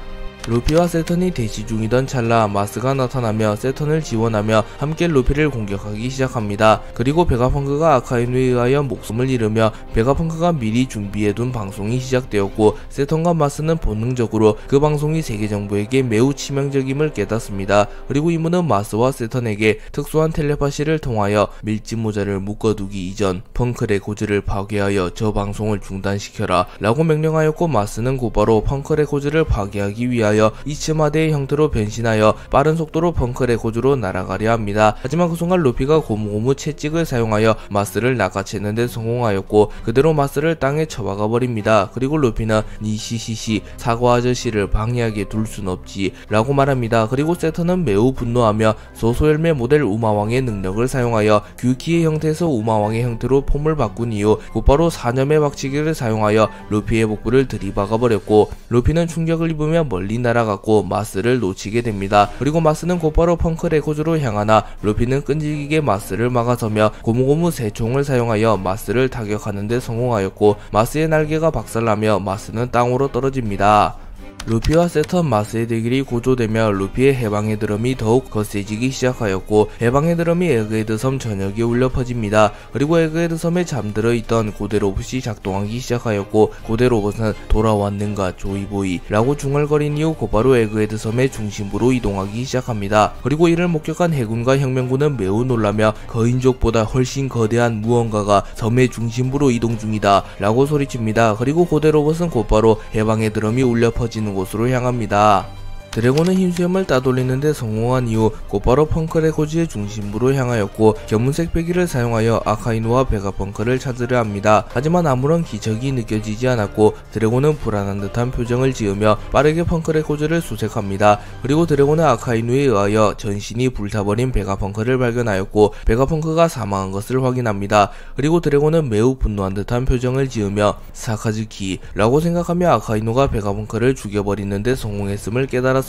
루피와 세턴이 대치 중이던 찰나 마스가 나타나며 세턴을 지원하며 함께 루피를 공격하기 시작합니다. 그리고 베가펑크가 아카이누에 의하여 목숨을 잃으며 베가펑크가 미리 준비해둔 방송이 시작되었고 세턴과 마스는 본능적으로 그 방송이 세계정부에게 매우 치명적임을 깨닫습니다. 그리고 이문은 마스와 세턴에게 특수한 텔레파시를 통하여 밀짚모자를 묶어두기 이전 펑크레코즈를 파괴하여 저 방송을 중단시켜라 라고 명령하였고 마스는 곧바로 펑크레코즈를 파괴하기 위하여 이츠마대의 형태로 변신하여 빠른 속도로 펑크레코즈로 날아가려 합니다. 하지만 그 순간 루피가 고무고무 채찍을 사용하여 마스를 낚아채는 데 성공하였고 그대로 마스를 땅에 쳐박아 버립니다. 그리고 루피는 니시시시 사과 아저씨를 방해하게 둘 순 없지 라고 말합니다. 그리고 세턴은 매우 분노하며 소소열매 모델 우마왕의 능력을 사용하여 규키의 형태에서 우마왕의 형태로 폼을 바꾼 이후 곧바로 사념의 박치기를 사용하여 루피의 복부를 들이박아 버렸고 루피는 충격을 입으며 멀리 날아갔고 마스를 놓치게 됩니다. 그리고 마스는 곧바로 펑크레코즈로 향하나 루피는 끈질기게 마스를 막아서며 고무고무 새 총을 사용하여 마스를 타격하는 데 성공하였고 마스의 날개가 박살나며 마스는 땅으로 떨어집니다. 루피와 세턴 마스의 대결이 고조되며 루피의 해방의 드럼이 더욱 거세지기 시작하였고 해방의 드럼이 에그헤드 섬 전역에 울려 퍼집니다. 그리고 에그헤드 섬에 잠들어 있던 고대 로봇이 작동하기 시작하였고 고대 로봇은 돌아왔는가 조이보이 라고 중얼거린 이후 곧바로 에그헤드 섬의 중심부로 이동하기 시작합니다. 그리고 이를 목격한 해군과 혁명군은 매우 놀라며 거인족보다 훨씬 거대한 무언가가 섬의 중심부로 이동 중이다 라고 소리칩니다. 그리고 고대 로봇은 곧바로 해방의 드럼이 울려 퍼지는 곳으로 향합니다. 드래곤은 흰수염을 따돌리는데 성공한 이후 곧바로 펑크레고지의 중심부로 향하였고 견문색 배기를 사용하여 아카이누와 베가펑크를 찾으려 합니다. 하지만 아무런 기적이 느껴지지 않았고 드래곤은 불안한 듯한 표정을 지으며 빠르게 펑크레고지를 수색합니다. 그리고 드래곤은 아카이누에 의하여 전신이 불타버린 베가펑크를 발견하였고 베가펑크가 사망한 것을 확인합니다. 그리고 드래곤은 매우 분노한 듯한 표정을 지으며 사카즈키 라고 생각하며 아카이누가 베가펑크를 죽여버리는데 성공했음을 깨달았습니다.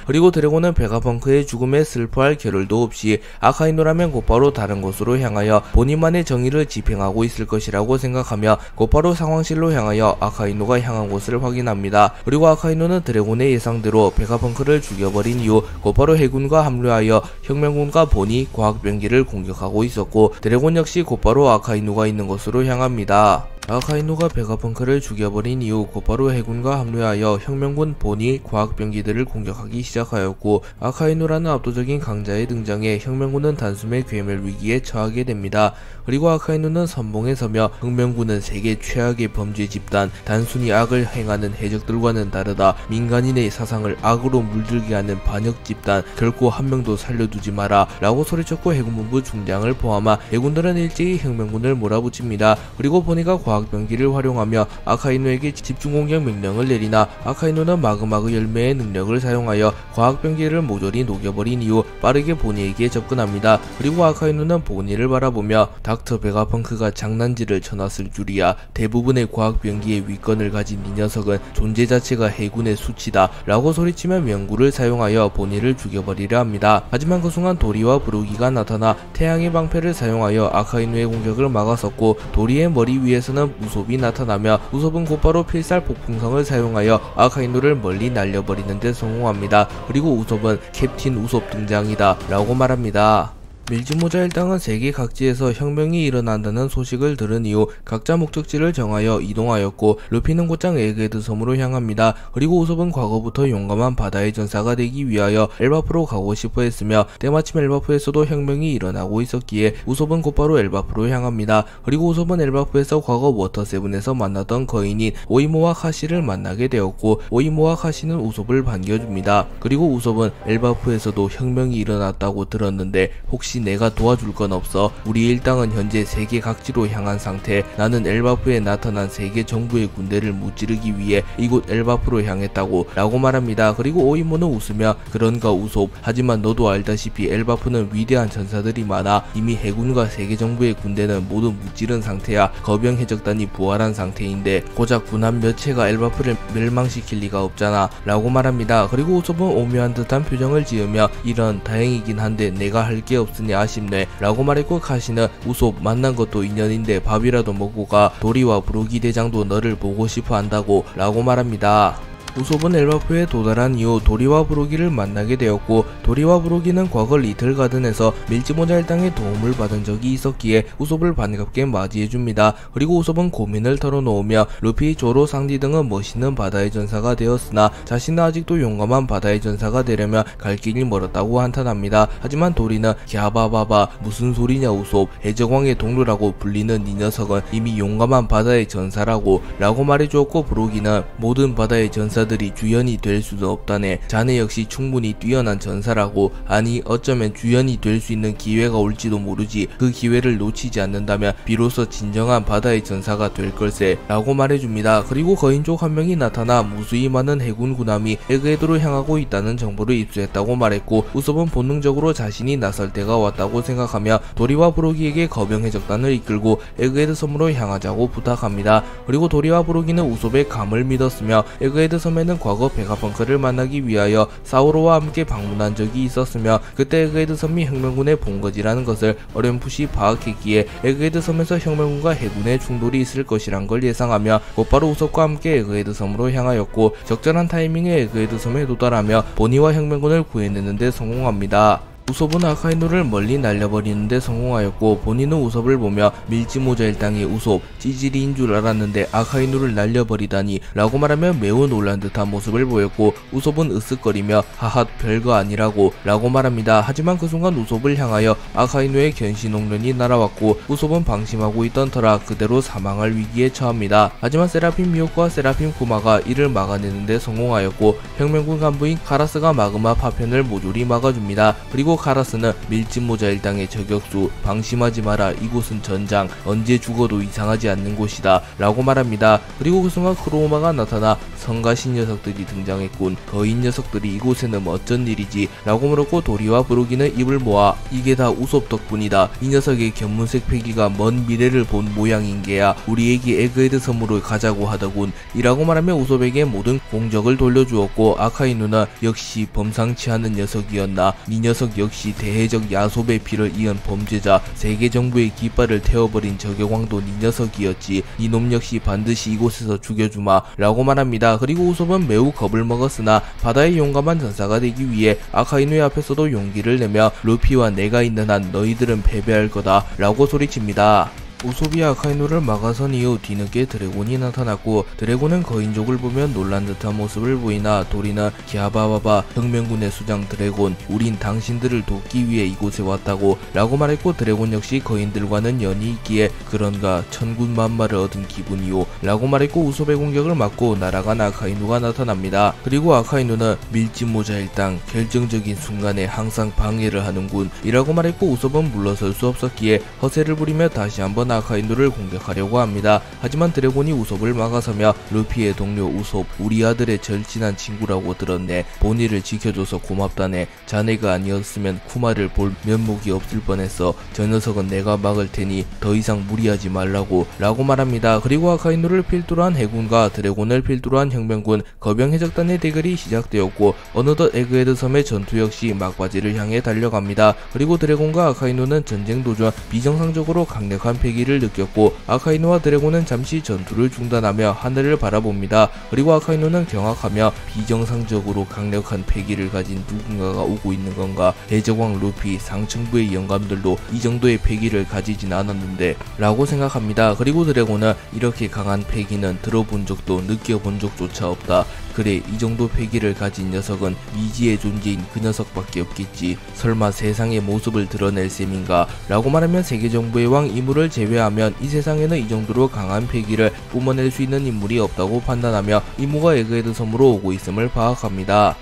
그리고 드래곤은 베가펑크의 죽음에 슬퍼할 겨를도 없이 아카이누라면 곧바로 다른 곳으로 향하여 본인만의 정의를 집행하고 있을 것이라고 생각하며 곧바로 상황실로 향하여 아카이누가 향한 곳을 확인합니다. 그리고 아카이누는 드래곤의 예상대로 베가펑크를 죽여버린 이후 곧바로 해군과 합류하여 혁명군과 보니 과학병기를 공격하고 있었고 드래곤 역시 곧바로 아카이누가 있는 곳으로 향합니다. 아카이누가 베가펑크를 죽여버린 이후 곧바로 해군과 합류하여 혁명군 보니 과학병기들을 공격하기 시작하였고 아카이누라는 압도적인 강자의 등장에 혁명군은 단숨에 괴멸 위기에 처하게 됩니다. 그리고 아카이누는 선봉에 서며 혁명군은 세계 최악의 범죄 집단, 단순히 악을 행하는 해적들과는 다르다. 민간인의 사상을 악으로 물들게 하는 반역 집단, 결코 한 명도 살려두지 마라 라고 소리쳤고 해군본부 중장을 포함한 해군들은 일제히 혁명군을 몰아붙입니다. 그리고 보니가 과학병기를 활용하며 아카이누에게 집중공격 명령을 내리나 아카이누는 마그마그 열매의 능력을 사용하여 과학병기를 모조리 녹여버린 이후 빠르게 보니에게 접근합니다. 그리고 아카이누는 보니를 바라보며 닥터 베가펑크가 장난질을 쳐놨을 줄이야. 대부분의 과학병기의 위권을 가진 이 녀석은 존재 자체가 해군의 수치다 라고 소리치며 명구를 사용하여 보니를 죽여버리려 합니다. 하지만 그 순간 도리와 브루기가 나타나 태양의 방패를 사용하여 아카이누의 공격을 막았었고 도리의 머리 위에서는 우솝이 나타나며 우솝은 곧바로 필살 폭풍성을 사용하여 아카이누를 멀리 날려버리는데 성공합니다. 그리고 우솝은 캡틴 우솝 등장이다 라고 말합니다. 밀지모자 일당은 세계 각지에서 혁명이 일어난다는 소식을 들은 이후 각자 목적지를 정하여 이동하였고 루피는 곧장 에그헤드 섬으로 향합니다. 그리고 우솝은 과거부터 용감한 바다의 전사가 되기 위하여 엘바프로 가고 싶어 했으며 때마침 엘바프에서도 혁명이 일어나고 있었기에 우솝은 곧바로 엘바프로 향합니다. 그리고 우솝은 엘바프에서 과거 워터세븐에서 만났던 거인인 오이모와 카시를 만나게 되었고 오이모와 카시는 우솝을 반겨줍니다. 그리고 우솝은 엘바프에서도 혁명이 일어났다고 들었는데 혹시 내가 도와줄 건 없어? 우리 일당은 현재 세계 각지로 향한 상태. 나는 엘바프에 나타난 세계 정부의 군대를 무찌르기 위해 이곳 엘바프로 향했다고 라고 말합니다. 그리고 오이모는 웃으며 그런가 우솝, 하지만 너도 알다시피 엘바프는 위대한 전사들이 많아. 이미 해군과 세계 정부의 군대는 모두 무찌른 상태야. 거병 해적단이 부활한 상태인데 고작 군 한 몇 채가 엘바프를 멸망시킬 리가 없잖아 라고 말합니다. 그리고 우솝은 오묘한 듯한 표정을 지으며 이런 다행이긴 한데 내가 할 게 없으니 아쉽네 라고 말했고 카시는 우솝 만난 것도 인연인데 밥이라도 먹고 가. 도리와 브루기 대장도 너를 보고 싶어 한다고 라고 말합니다. 우솝은 엘바프에 도달한 이후 도리와 브루기를 만나게 되었고 도리와 브루기는 과거 리틀 가든에서 밀지모자 일당의 도움을 받은 적이 있었기에 우솝을 반갑게 맞이해줍니다. 그리고 우솝은 고민을 털어놓으며 루피, 조로, 상디 등은 멋있는 바다의 전사가 되었으나 자신은 아직도 용감한 바다의 전사가 되려면 갈 길이 멀었다고 한탄합니다. 하지만 도리는 갸바바바 무슨 소리냐 우솝, 해적왕의 동료라고 불리는 이 녀석은 이미 용감한 바다의 전사라고 라고 말해주었고 브루기는 모든 바다의 전사들이 주연이 될 수도 없다네. 자네 역시 충분히 뛰어난 전사라고. 아니 어쩌면 주연이 될 수 있는 기회가 올지도 모르지. 그 기회를 놓치지 않는다면 비로소 진정한 바다의 전사가 될 걸세 라고 말해줍니다. 그리고 거인족 한 명이 나타나 무수히 많은 해군 군함이 에그헤드로 향하고 있다는 정보를 입수했다고 말했고 우솝은 본능적으로 자신이 나설 때가 왔다고 생각하며 도리와 브루기에게 거병 해적단을 이끌고 에그헤드 섬으로 향하자고 부탁합니다. 그리고 도리와 브루기는 우솝의 감을 믿었으며 에그헤드 섬에 섬에는 과거 베가펑크를 만나기 위하여 사우로와 함께 방문한 적이 있었으며 그때 에그헤드 섬이 혁명군의 본거지라는 것을 어렴풋이 파악했기에 에그헤드 섬에서 혁명군과 해군의 충돌이 있을 것이란 걸 예상하며 곧바로 우섭과 함께 에그헤드 섬으로 향하였고 적절한 타이밍에 에그헤드 섬에 도달하며 보니와 혁명군을 구해내는 데 성공합니다. 우섭은 아카이누를 멀리 날려버리는데 성공하였고 보니는 우섭을 보며 밀지모자 일당의 우섭, 찌질이인 줄 알았는데 아카이누를 날려버리다니 라고 말하며 매우 놀란 듯한 모습을 보였고 우섭은 으쓱거리며 하하 별거 아니라고 라고 말합니다. 하지만 그 순간 우섭을 향하여 아카이누의 견시농련이 날아왔고 우섭은 방심하고 있던 터라 그대로 사망할 위기에 처합니다. 하지만 세라핌 미호크와 세라핌 쿠마가 이를 막아내는데 성공하였고 혁명군 간부인 카라스가 마그마 파편을 모조리 막아줍니다. 그리고 카라스는 밀짚모자 일당의 저격수, 방심하지 마라, 이곳은 전장, 언제 죽어도 이상하지 않는 곳이다 라고 말합니다. 그리고 그 순간 크로우마가 나타나 성가신 녀석들이 등장했군, 거인 녀석들이 이곳에는 어쩐 일이지 라고 물었고 도리와 브로기는 입을 모아 이게 다 우섭 덕분이다, 이 녀석의 견문색 패기가 먼 미래를 본 모양인게야, 우리 애기 에그헤드 섬으로 가자고 하더군 이라고 말하며 우섭에게 모든 공적을 돌려주었고 아카이누는 역시 범상치 않은 녀석이었나, 이 녀석 역시 대해적 야솝의 피를 이은 범죄자, 세계 정부의 깃발을 태워버린 저격왕도 네 녀석이었지, 이놈 역시 반드시 이곳에서 죽여주마 라고 말합니다. 그리고 우섭은 매우 겁을 먹었으나 바다의 용감한 전사가 되기 위해 아카이누의 앞에서도 용기를 내며 루피와 내가 있는 한 너희들은 패배할 거다 라고 소리칩니다. 우섭이 아카이누를 막아선 이후 뒤늦게 드래곤이 나타났고 드래곤은 거인족을 보면 놀란 듯한 모습을 보이나 도리는 기아바바바 혁명군의 수장 드래곤, 우린 당신들을 돕기 위해 이곳에 왔다고 라고 말했고 드래곤 역시 거인들과는 연이 있기에 그런가 천군만마를 얻은 기분이오 라고 말했고 우섭의 공격을 막고 날아간 아카이누가 나타납니다. 그리고 아카이누는 밀짚모자 일당 결정적인 순간에 항상 방해를 하는군 이라고 말했고 우섭은 물러설 수 없었기에 허세를 부리며 다시 한번 아카이누를 공격하려고 합니다. 하지만 드래곤이 우섭을 막아서며 루피의 동료 우섭, 우리 아들의 절친한 친구라고 들었네, 보니를 지켜줘서 고맙다네, 자네가 아니었으면 쿠마를 볼 면목이 없을 뻔했어, 저 녀석은 내가 막을 테니 더 이상 무리하지 말라고 라고 말합니다. 그리고 아카이누를 필두로 한 해군과 드래곤을 필두로 한 혁명군, 거병 해적단의 대결이 시작되었고 어느덧 에그헤드 섬의 전투 역시 막바지를 향해 달려갑니다. 그리고 드래곤과 아카이누는 전쟁 도중 비정상적으로 강력한 패기를 느꼈고 아카이누와 드래곤은 잠시 전투를 중단하며 하늘을 바라봅니다. 그리고 아카이누는 경악하며 비정상적으로 강력한 패기를 가진 누군가가 오고 있는 건가, 해적왕 루피, 상층부의 영감들도 이 정도의 패기를 가지진 않았는데 라고 생각합니다. 그리고 드래곤은 이렇게 강한 패기는 들어본 적도 느껴본 적조차 없다, 그래 이 정도 패기를 가진 녀석은 미지의 존재인 그 녀석밖에 없겠지, 설마 세상의 모습을 드러낼 셈인가 라고 말하면 세계정부의 왕 이무를 제외하면 이 세상에는 이 정도로 강한 패기를 뿜어낼 수 있는 인물이 없다고 판단하며 이무가 에그헤드 섬으로 오고 있음을 파악합니다.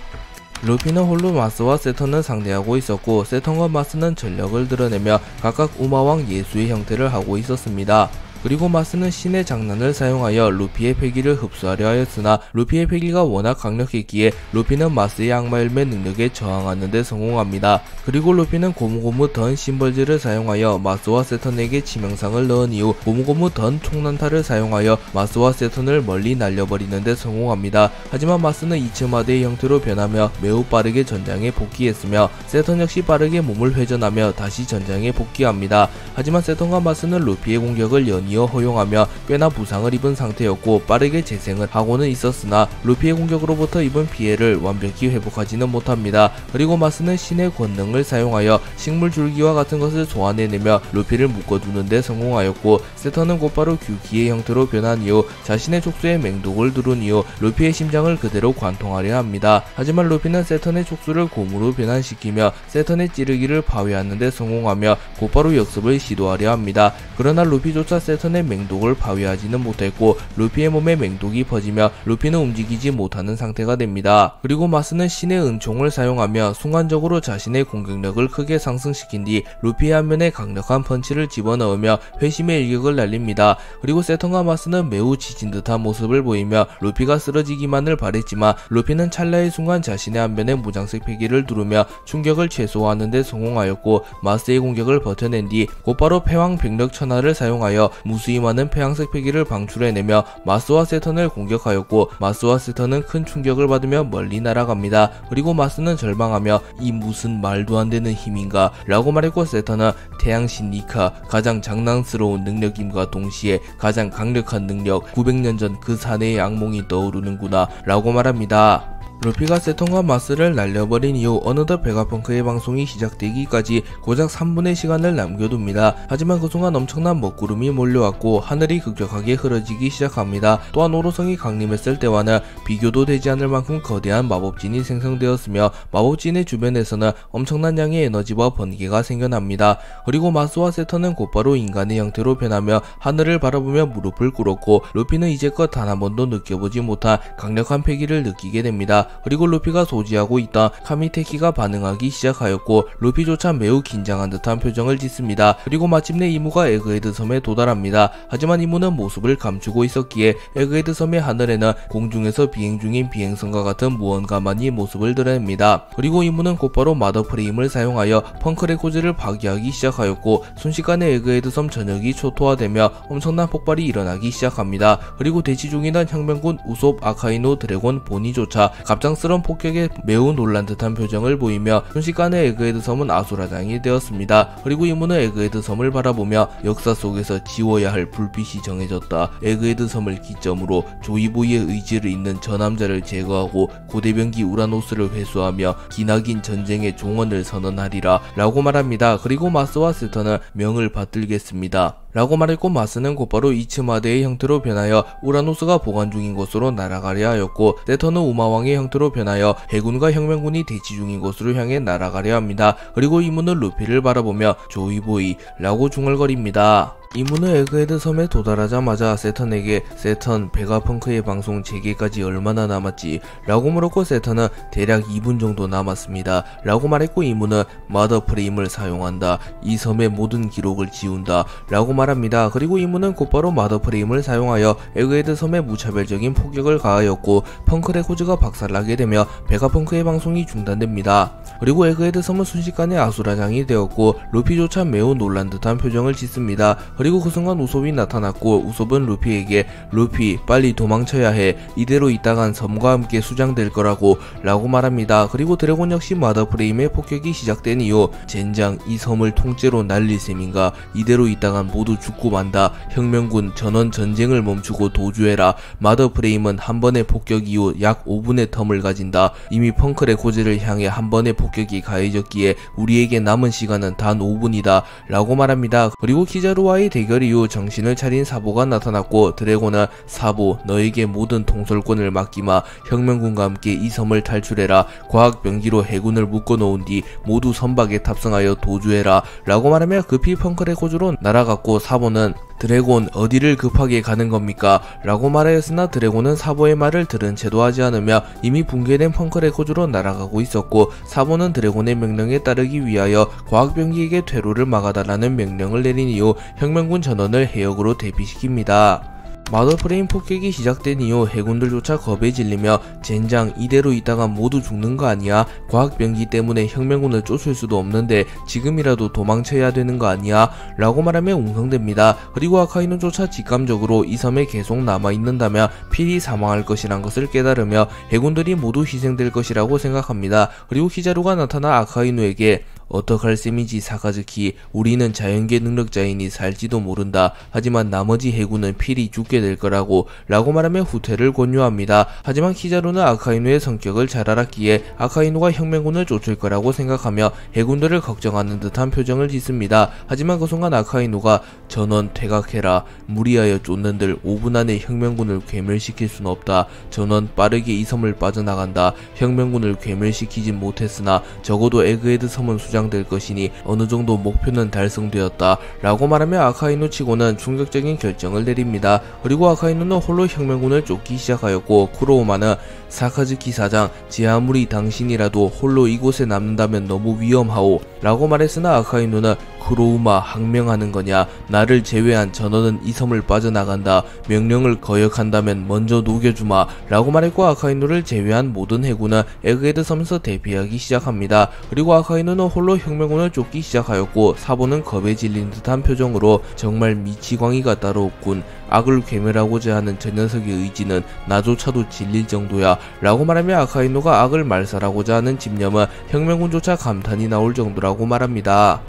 루피는 홀로 마스와 세턴을 상대하고 있었고 세턴과 마스는 전력을 드러내며 각각 우마왕 예수의 형태를 하고 있었습니다. 그리고 마스는 신의 장난을 사용하여 루피의 패기를 흡수하려 하였으나 루피의 패기가 워낙 강력했기에 루피는 마스의 악마열매 능력에 저항하는 데 성공합니다. 그리고 루피는 고무고무 던 심벌즈를 사용하여 마스와 세턴에게 치명상을 넣은 이후 고무고무 던 총난타를 사용하여 마스와 세턴을 멀리 날려버리는 데 성공합니다. 하지만 마스는 이츠마대의 형태로 변하며 매우 빠르게 전장에 복귀했으며 세턴 역시 빠르게 몸을 회전하며 다시 전장에 복귀합니다. 하지만 세턴과 마스는 루피의 공격을 연이어 허용하며 꽤나 부상을 입은 상태였고 빠르게 재생을 하고는 있었으나 루피의 공격으로부터 입은 피해를 완벽히 회복하지는 못합니다. 그리고 마스는 신의 권능을 사용하여 식물 줄기와 같은 것을 소환해내며 루피를 묶어두는 데 성공하였고 세턴은 곧바로 규기의 형태로 변한 이후 자신의 촉수에 맹독을 두른 이후 루피의 심장을 그대로 관통하려 합니다. 하지만 루피는 세턴의 촉수를 곰으로 변환시키며 세턴의 찌르기를 파괴하는 데 성공하며 곧바로 역습을 시도하려 합니다. 그러나 루피조차 세턴의 맹독을 파괴하지는 못했고 루피의 몸에 맹독이 퍼지며 루피는 움직이지 못하는 상태가 됩니다. 그리고 마스는 신의 은총을 사용하며 순간적으로 자신의 공격력을 크게 상승시킨 뒤 루피의 안면에 강력한 펀치를 집어넣으며 회심의 일격을 날립니다. 그리고 세턴과 마스는 매우 지친 듯한 모습을 보이며 루피가 쓰러지기만을 바랬지만 루피는 찰나의 순간 자신의 안면에 무장색 패기를 두르며 충격을 최소화하는 데 성공하였고 마스의 공격을 버텨낸 뒤 곧바로 패왕 백력 천하를 사용하여 무수히 많은 폐양색 패기를 방출해내며 마스와 세턴을 공격하였고, 마스와 세턴은 큰 충격을 받으며 멀리 날아갑니다. 그리고 마스는 절망하며 이 무슨 말도 안 되는 힘인가 라고 말했고, 세턴은 태양신 니카 가장 장난스러운 능력임과 동시에 가장 강력한 능력, 900년 전 그 사내의 악몽이 떠오르는구나 라고 말합니다. 루피가 세턴과 마스를 날려버린 이후 어느덧 베가펑크의 방송이 시작되기까지 고작 3분의 시간을 남겨둡니다. 하지만 그 순간 엄청난 먹구름이 몰려왔고 하늘이 급격하게 흐려지기 시작합니다. 또한 오로성이 강림했을 때와는 비교도 되지 않을 만큼 거대한 마법진이 생성되었으며 마법진의 주변에서는 엄청난 양의 에너지와 번개가 생겨납니다. 그리고 마스와 세턴은 곧바로 인간의 형태로 변하며 하늘을 바라보며 무릎을 꿇었고, 루피는 이제껏 단 한 번도 느껴보지 못한 강력한 패기를 느끼게 됩니다. 그리고 루피가 소지하고 있던 카미테키가 반응하기 시작하였고, 루피조차 매우 긴장한 듯한 표정을 짓습니다. 그리고 마침내 이무가 에그헤드 섬에 도달합니다. 하지만 이무는 모습을 감추고 있었기에 에그헤드 섬의 하늘에는 공중에서 비행 중인 비행선과 같은 무언가만이 모습을 드러냅니다. 그리고 이무는 곧바로 마더 프레임을 사용하여 펑크레코즈를 파괴하기 시작하였고, 순식간에 에그헤드 섬 전역이 초토화되며 엄청난 폭발이 일어나기 시작합니다. 그리고 대치 중이던 혁명군 우솝, 아카이노, 드래곤, 보니조차 갑작스러운 폭격에 매우 놀란 듯한 표정을 보이며 순식간에 에그헤드 섬은 아수라장이 되었습니다. 그리고 이무는 에그헤드 섬을 바라보며 역사 속에서 지워야 할 불빛이 정해졌다. 에그헤드 섬을 기점으로 조이보이의 의지를 잇는 저 남자를 제거하고 고대병기 우라노스를 회수하며 기나긴 전쟁의 종언을 선언하리라 라고 말합니다. 그리고 마스와 세턴은 명을 받들겠습니다 라고 말했고, 마스는 곧바로 이츠마데의 형태로 변하여 우라노스가 보관 중인 곳으로 날아가려 하였고, 세턴은 우마왕의 형태로 변하여 해군과 혁명군이 대치 중인 곳으로 향해 날아가려 합니다. 그리고 이무는 루피를 바라보며 조이보이 라고 중얼거립니다. 이무는 에그헤드 섬에 도달하자마자 세턴에게 세턴, 베가펑크의 방송 재개까지 얼마나 남았지? 라고 물었고, 세턴은 대략 2분 정도 남았습니다 라고 말했고, 이무는 마더 프레임을 사용한다. 이 섬의 모든 기록을 지운다 라고 말합니다. 그리고 이무는 곧바로 마더 프레임을 사용하여 에그헤드 섬에 무차별적인 폭격을 가하였고, 펑크레코즈가 박살나게 되며 베가펑크의 방송이 중단됩니다. 그리고 에그헤드 섬은 순식간에 아수라장이 되었고, 루피조차 매우 놀란 듯한 표정을 짓습니다. 그리고 그 순간 우솝이 나타났고, 우솝은 루피에게 루피 빨리 도망쳐야 해. 이대로 있다간 섬과 함께 수장될 거라고 라고 말합니다. 그리고 드래곤 역시 마더 프레임의 폭격이 시작된 이후 젠장 이 섬을 통째로 날릴 셈인가. 이대로 있다간 모두 죽고 만다. 혁명군 전원 전쟁을 멈추고 도주해라. 마더 프레임은 한 번의 폭격 이후 약 5분의 텀을 가진다. 이미 펑크레코즈를 향해 한 번의 폭격이 가해졌기에 우리에게 남은 시간은 단 5분이다 라고 말합니다. 그리고 키자루와의 대결 이후 정신을 차린 사보가 나타났고, 드래곤은 사보 너에게 모든 통솔권을 맡기마. 혁명군과 함께 이 섬을 탈출해라. 과학병기로 해군을 묶어놓은 뒤 모두 선박에 탑승하여 도주해라 라고 말하며 급히 펑크레코즈로 날아갔고, 사보는 드래곤 어디를 급하게 가는 겁니까? 라고 말하였으나 드래곤은 사보의 말을 들은 채도 하지 않으며 이미 붕괴된 펑크레코즈로 날아가고 있었고, 사보는 드래곤의 명령에 따르기 위하여 과학병기에게 퇴로를 막아달라는 명령을 내린 이후 혁명군 전원을 해역으로 대피시킵니다. 마더 프레임 폭격이 시작된 이후 해군들조차 겁에 질리며 젠장 이대로 있다가 모두 죽는 거 아니야? 과학병기 때문에 혁명군을 쫓을 수도 없는데 지금이라도 도망쳐야 되는 거 아니야? 라고 말하며 웅성댑니다. 그리고 아카이누조차 직감적으로 이 섬에 계속 남아있는다면 필히 사망할 것이란 것을 깨달으며 해군들이 모두 희생될 것이라고 생각합니다. 그리고 키자루가 나타나 아카이누에게 어떡할 셈이지 사카즈키, 우리는 자연계 능력자이니 살지도 모른다. 하지만 나머지 해군은 필히 죽게 될 거라고 라고 말하며 후퇴를 권유합니다. 하지만 키자루는 아카이누의 성격을 잘 알았기에 아카이누가 혁명군을 쫓을 거라고 생각하며 해군들을 걱정하는 듯한 표정을 짓습니다. 하지만 그 순간 아카이누가 전원 퇴각해라. 무리하여 쫓는들 5분 안에 혁명군을 괴멸시킬 수는 없다. 전원 빠르게 이 섬을 빠져나간다. 혁명군을 괴멸시키진 못했으나 적어도 에그헤드 섬은 수장될 것이니 어느 정도 목표는 달성되었다 라고 말하며 아카이누 치고는 충격적인 결정을 내립니다. 그리고 아카이누는 홀로 혁명군을 쫓기 시작하였고, 쿠로우마는 사카즈키 사장, 제 아무리 당신이라도 홀로 이곳에 남는다면 너무 위험하오 라고 말했으나 아카이누는 쿠로우마 항명하는 거냐? 나를 제외한 전원은 이 섬을 빠져나간다. 명령을 거역한다면 먼저 녹여주마 라고 말했고, 아카이누를 제외한 모든 해군은 에그헤드 섬에서 대피하기 시작합니다. 그리고 아카이누는 홀로 홀로 혁명군을 쫓기 시작하였고 사보는 겁에 질린 듯한 표정으로 정말 미치광이가 따로 없군. 악을 괴멸하고자 하는 저 녀석의 의지는 나조차도 질릴 정도야 라고 말하며 아카이누가 악을 말살하고자 하는 집념은 혁명군조차 감탄이 나올 정도라고 말합니다.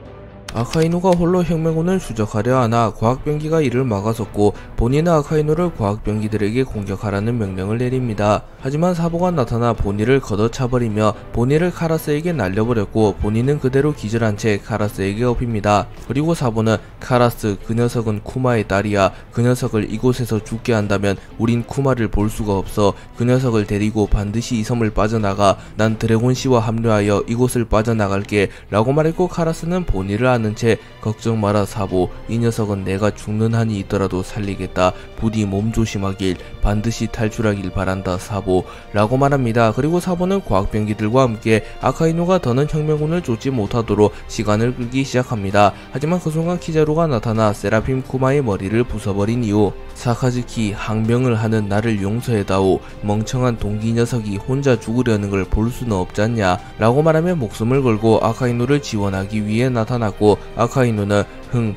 아카이누가 홀로 혁명군을 추적하려 하나 과학병기가 이를 막아섰고 본인은 아카이누를 과학병기들에게 공격하라는 명령을 내립니다. 하지만 사보가 나타나 본인을 걷어차버리며 본인을 카라스에게 날려버렸고 본인은 그대로 기절한 채 카라스에게 업힙니다. 그리고 사보는 카라스, 그 녀석은 쿠마의 딸이야. 그 녀석을 이곳에서 죽게 한다면 우린 쿠마를 볼 수가 없어. 그 녀석을 데리고 반드시 이 섬을 빠져나가. 난 드래곤씨와 합류하여 이곳을 빠져나갈게 라고 말했고 카라스는 본인을 아는 채 걱정 마라 사보, 이 녀석은 내가 죽는 한이 있더라도 살리겠다. 부디 몸 조심하길, 반드시 탈출하길 바란다 사보 라고 말합니다. 그리고 사보는 과학병기들과 함께 아카이누가 더는 혁명군을 쫓지 못하도록 시간을 끌기 시작합니다. 하지만 그 순간 키자루가 나타나 세라핌 쿠마의 머리를 부숴버린 이후 사카즈키, 항명을 하는 나를 용서해다오. 멍청한 동기 녀석이 혼자 죽으려는 걸 볼 수는 없잖냐 라고 말하며 목숨을 걸고 아카이누를 지원하기 위해 나타났고 아카이누는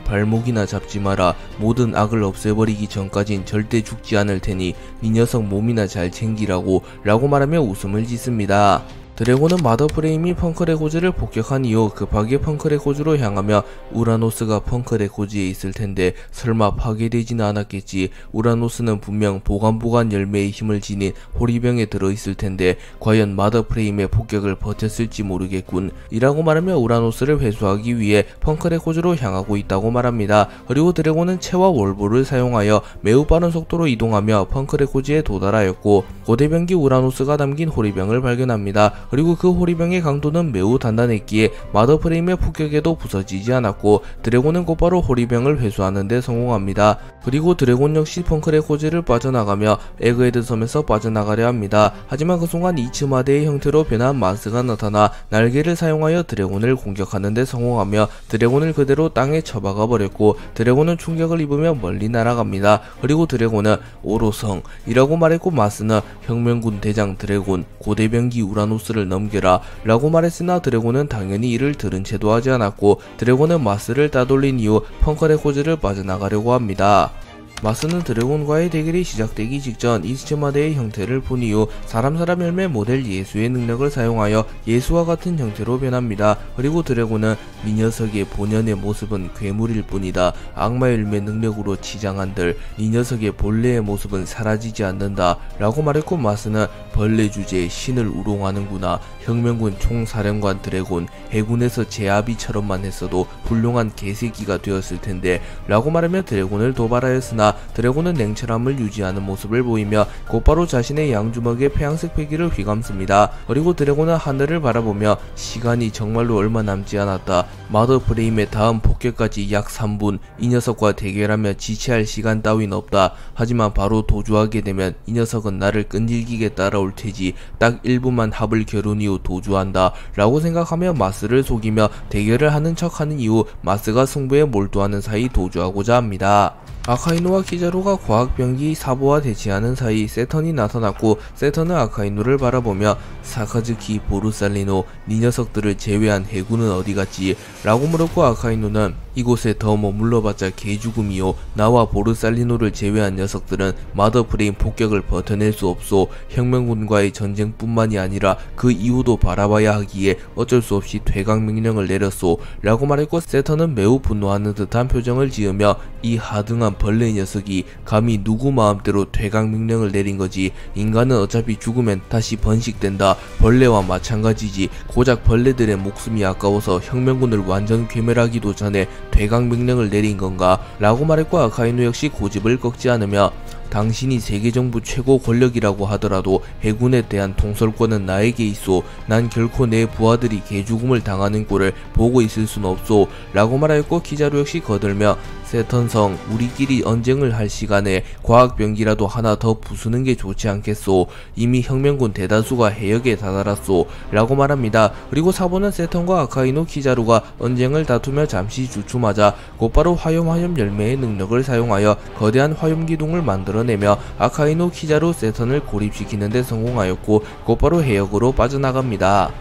발목이나 잡지 마라. 모든 악을 없애버리기 전까진 절대 죽지 않을 테니 이 녀석 몸이나 잘 챙기라고 라고 말하며 웃음을 짓습니다. 드래곤은 마더프레임이 펑크레고즈를 폭격한 이후 급하게 펑크레고즈로 향하며 우라노스가 펑크레고즈에 있을 텐데 설마 파괴되지는 않았겠지. 우라노스는 분명 보관보관 열매의 힘을 지닌 호리병에 들어있을 텐데 과연 마더프레임의 폭격을 버텼을지 모르겠군 이라고 말하며 우라노스를 회수하기 위해 펑크레고즈로 향하고 있다고 말합니다. 그리고 드래곤은 채와 월보를 사용하여 매우 빠른 속도로 이동하며 펑크레고즈에 도달하였고 고대병기 우라노스가 담긴 호리병을 발견합니다. 그리고 그 호리병의 강도는 매우 단단했기에 마더프레임의 폭격에도 부서지지 않았고 드래곤은 곧바로 호리병을 회수하는 데 성공합니다. 그리고 드래곤 역시 펑크레고즈를 빠져나가며 에그헤드 섬에서 빠져나가려 합니다. 하지만 그 순간 이츠마데의 형태로 변한 마스가 나타나 날개를 사용하여 드래곤을 공격하는 데 성공하며 드래곤을 그대로 땅에 처박아 버렸고 드래곤은 충격을 입으며 멀리 날아갑니다. 그리고 드래곤은 오로성이라고 말했고 마스는 혁명군 대장 드래곤, 고대병기 우라노스를 넘겨라 라고 말했으나 드래곤은 당연히 이를 들은 채도 하지 않았고 드래곤은 마스를 따돌린 이후 펑크레고즈를 빠져나가려고 합니다. 마스는 드래곤과의 대결이 시작되기 직전 이츠마데의 형태를 본 이후 사람 열매 모델 예수의 능력을 사용하여 예수와 같은 형태로 변합니다. 그리고 드래곤은 이 녀석의 본연의 모습은 괴물일 뿐이다. 악마 열매 능력으로 치장한들 이 녀석의 본래의 모습은 사라지지 않는다 라고 말했고 마스는 벌레 주제에 신을 우롱하는구나. 혁명군 총사령관 드래곤, 해군에서 제아비처럼만 했어도 훌륭한 개새끼가 되었을 텐데 라고 말하며 드래곤을 도발하였으나 드래곤은 냉철함을 유지하는 모습을 보이며 곧바로 자신의 양주먹에 폐양색 패기를 휘감습니다. 그리고 드래곤은 하늘을 바라보며 시간이 정말로 얼마 남지 않았다. 마더프레임의 다음 폭격까지 약 3분, 이 녀석과 대결하며 지체할 시간 따윈 없다. 하지만 바로 도주하게 되면 이 녀석은 나를 끈질기게 따라올 테지. 딱 1분만 합을 겨룬 이후 도주한다 라고 생각하며 마스를 속이며 대결을 하는 척하는 이후 마스가 승부에 몰두하는 사이 도주하고자 합니다. 아카이누와 키자루가 과학병기 사보와 대치하는 사이 세턴이 나타났고 세턴은 아카이누를 바라보며 사카즈키, 보르살리노, 니 녀석들을 제외한 해군은 어디갔지? 라고 물었고 아카이누는 이곳에 더 머물러봤자 개죽음이요. 나와 보르살리노를 제외한 녀석들은 마더프레임 폭격을 버텨낼 수 없소. 혁명군과의 전쟁뿐만이 아니라 그 이후도 바라봐야 하기에 어쩔 수 없이 퇴각 명령을 내렸소. 라고 말했고 세턴은 매우 분노하는 듯한 표정을 지으며 이 하등한 벌레 녀석이 감히 누구 마음대로 퇴각 명령을 내린 거지. 인간은 어차피 죽으면 다시 번식된다. 벌레와 마찬가지지. 고작 벌레들의 목숨이 아까워서 혁명군을 완전 괴멸하기도 전에 퇴각 명령을 내린 건가? 라고 말했고 아카이누 역시 고집을 꺾지 않으며 당신이 세계정부 최고 권력이라고 하더라도 해군에 대한 통솔권은 나에게 있소. 난 결코 내 부하들이 개죽음을 당하는 꼴을 보고 있을 순 없소. 라고 말하였고 키자루 역시 거들며 세턴성, 우리끼리 언쟁을 할 시간에 과학병기라도 하나 더 부수는 게 좋지 않겠소. 이미 혁명군 대다수가 해역에 다다랐소. 라고 말합니다. 그리고 사보는 세턴과 아카이누, 키자루가 언쟁을 다투며 잠시 주춤하자 곧바로 화염 열매의 능력을 사용하여 거대한 화염기둥을 만들어내며 아카이누, 키자루, 세턴을 고립시키는 데 성공하였고 곧바로 해역으로 빠져나갑니다.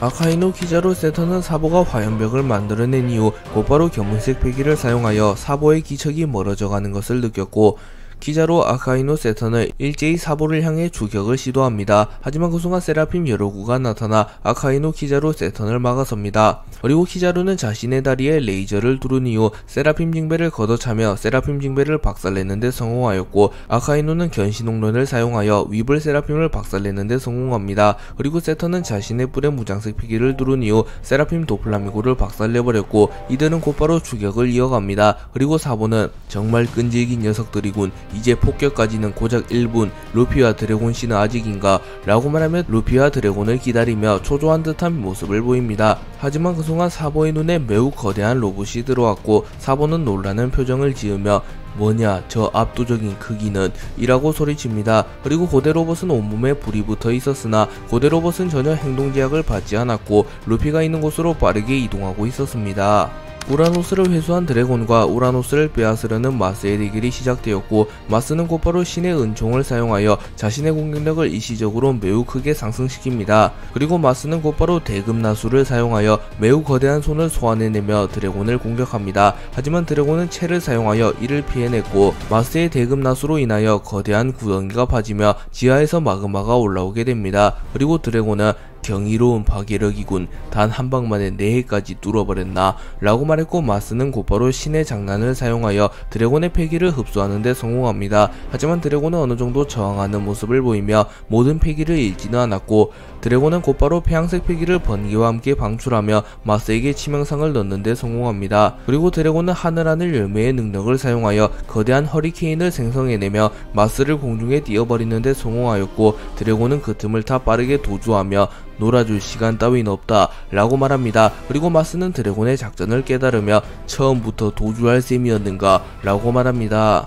아카이노 키자루 세터는 사보가 화염벽을 만들어낸 이후 곧바로 검은색 패기를 사용하여 사보의 기척이 멀어져 가는 것을 느꼈고, 키자루 아카이노 세터는 일제히 사보를 향해 추격을 시도합니다. 하지만 그 순간 세라핌 여러구가 나타나 아카이노 키자루 세턴을 막아섭니다. 그리고 키자루는 자신의 다리에 레이저를 두른 이후 세라핌 징배를 걷어차며 세라핌 징배를 박살내는데 성공하였고, 아카이노는 견시농론을 사용하여 위블 세라핌을 박살내는데 성공합니다. 그리고 세턴은 자신의 뿔에 무장색 피기를 두른 이후 세라핌 도플라미고를 박살내버렸고, 이들은 곧바로 추격을 이어갑니다. 그리고 사보는 정말 끈질긴 녀석들이군, 이제 폭격까지는 고작 1분, 루피와 드래곤씨는 아직인가? 라고 말하며 루피와 드래곤을 기다리며 초조한 듯한 모습을 보입니다. 하지만 그 순간 사보의 눈에 매우 거대한 로봇이 들어왔고, 사보는 놀라는 표정을 지으며 뭐냐 저 압도적인 크기는 이라고 소리칩니다. 그리고 고대 로봇은 온몸에 불이 붙어 있었으나 고대 로봇은 전혀 행동 제약을 받지 않았고 루피가 있는 곳으로 빠르게 이동하고 있었습니다. 우라노스를 회수한 드래곤과 우라노스를 빼앗으려는 마스의 대결이 시작되었고, 마스는 곧바로 신의 은총을 사용하여 자신의 공격력을 일시적으로 매우 크게 상승시킵니다. 그리고 마스는 곧바로 대금나수를 사용하여 매우 거대한 손을 소환해내며 드래곤을 공격합니다. 하지만 드래곤은 채를 사용하여 이를 피해냈고, 마스의 대금나수로 인하여 거대한 구덩이가 파지며 지하에서 마그마가 올라오게 됩니다. 그리고 드래곤은 경이로운 파괴력이군, 단 한 방만에 내 해까지 뚫어버렸나? 라고 말했고, 마스는 곧바로 신의 장난을 사용하여 드래곤의 패기를 흡수하는데 성공합니다. 하지만 드래곤은 어느정도 저항하는 모습을 보이며 모든 패기를 잃지는 않았고, 드래곤은 곧바로 폐양색 패기를 번개와 함께 방출하며 마스에게 치명상을 넣는데 성공합니다. 그리고 드래곤은 하늘하늘 열매의 능력을 사용하여 거대한 허리케인을 생성해내며 마스를 공중에 띄어버리는데 성공하였고, 드래곤은 그 틈을 타 빠르게 도주하며 놀아줄 시간 따윈 없다 라고 말합니다. 그리고 마스는 드래곤의 작전을 깨달으며 처음부터 도주할 셈이었는가 라고 말합니다.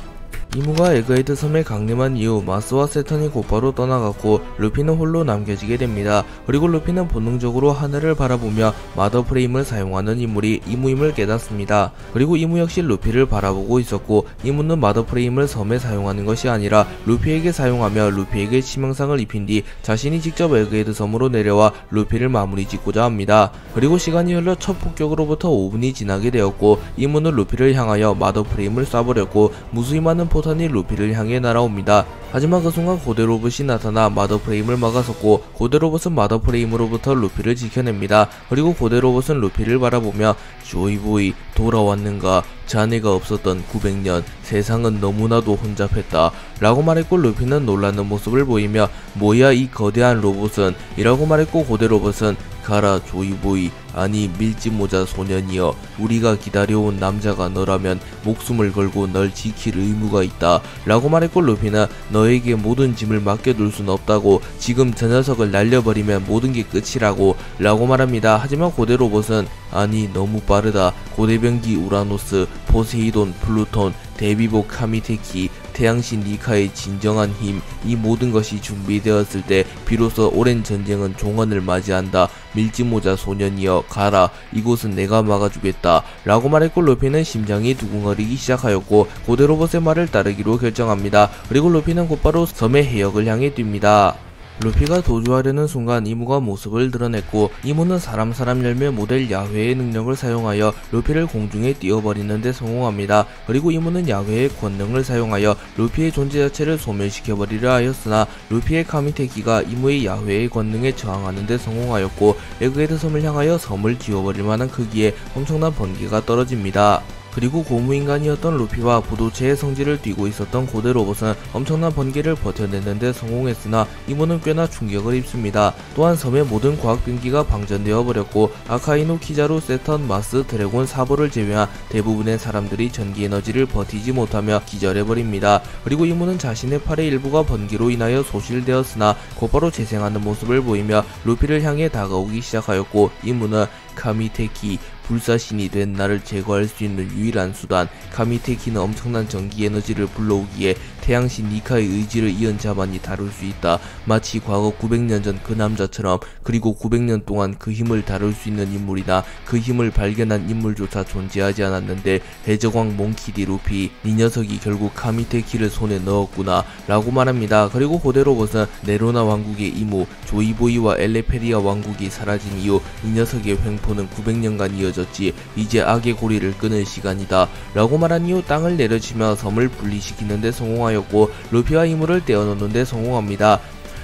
이무가 에그헤드 섬에 강림한 이후 마스와 세턴이 곧바로 떠나갔고, 루피는 홀로 남겨지게 됩니다. 그리고 루피는 본능적으로 하늘을 바라보며 마더 프레임을 사용하는 인물이 이무임을 깨닫습니다. 그리고 이무 역시 루피를 바라보고 있었고, 이무는 마더 프레임을 섬에 사용하는 것이 아니라 루피에게 사용하며 루피에게 치명상을 입힌 뒤 자신이 직접 에그헤드 섬으로 내려와 루피를 마무리 짓고자 합니다. 그리고 시간이 흘러 첫 폭격으로부터 5분이 지나게 되었고, 이무는 루피를 향하여 마더 프레임을 쏴버렸고, 무수히 많은 포탄이 루피를 향해 날아옵니다. 하지만 그 순간 고대 로봇이 나타나 마더 프레임을 막아섰고, 고대 로봇은 마더 프레임으로부터 루피를 지켜냅니다. 그리고 고대 로봇은 루피를 바라보며 조이보이 돌아왔는가? 자네가 없었던 900년, 세상은 너무나도 혼잡했다 라고 말했고, 루피는 놀라는 모습을 보이며 뭐야 이 거대한 로봇은? 이라고 말했고, 고대 로봇은 가라 조이보이, 아니 밀짚모자 소년이여, 우리가 기다려온 남자가 너라면 목숨을 걸고 널 지킬 의무가 있다 라고 말했고, 루피는 너에게 모든 짐을 맡겨둘 순 없다고, 지금 저 녀석을 날려버리면 모든 게 끝이라고 라고 말합니다. 하지만 고대 로봇은 아니 너무 빠르다, 고대병기 우라노스, 포세이돈 플루톤, 데비보 카미테키, 태양신 니카의 진정한 힘, 이 모든 것이 준비되었을 때 비로소 오랜 전쟁은 종언을 맞이한다. 밀짚모자 소년이여 가라, 이곳은 내가 막아주겠다 라고 말했고, 루피는 심장이 두근거리기 시작하였고 고대 로봇의 말을 따르기로 결정합니다. 그리고 루피는 곧바로 섬의 해역을 향해 뜁니다. 루피가 도주하려는 순간 이무가 모습을 드러냈고, 이무는 사람 열매 모델 야훼의 능력을 사용하여 루피를 공중에 띄워버리는데 성공합니다. 그리고 이무는 야훼의 권능을 사용하여 루피의 존재 자체를 소멸시켜버리려 하였으나, 루피의 카미테키가 이무의 야훼의 권능에 저항하는데 성공하였고, 에그헤드 섬을 향하여 섬을 지워버릴 만한 크기의 엄청난 번개가 떨어집니다. 그리고 고무인간이었던 루피와 부도체의 성질을 띠고 있었던 고대 로봇은 엄청난 번개를 버텨내는데 성공했으나 이무는 꽤나 충격을 입습니다. 또한 섬의 모든 과학병기가 방전되어 버렸고, 아카이노 키자루 세턴 마스 드래곤 사보를 제외한 대부분의 사람들이 전기에너지를 버티지 못하며 기절해버립니다. 그리고 이무는 자신의 팔의 일부가 번개로 인하여 소실되었으나 곧바로 재생하는 모습을 보이며 루피를 향해 다가오기 시작하였고, 이무는 카미테키 불사신이 된 나를 제거할 수 있는 유일한 수단, 카미테키는 엄청난 전기 에너지를 불러오기에 태양신 니카의 의지를 이은 자만이 다룰 수 있다. 마치 과거 900년 전 그 남자처럼. 그리고 900년 동안 그 힘을 다룰 수 있는 인물이나 그 힘을 발견한 인물조차 존재하지 않았는데 해적왕 몽키디 루피, 이 녀석이 결국 카미테키를 손에 넣었구나 라고 말합니다. 그리고 고대 로봇은 네로나 왕국의 이모 조이보이와 엘레페리아 왕국이 사라진 이후 이 녀석의 횡포는 900년간 이어졌지. 이제 악의 고리를 끊을 시간이다 라고 말한 이후 땅을 내려치며 섬을 분리시키는 데 성공하였고 루피와 이모를 떼어놓는 데 성공합니다.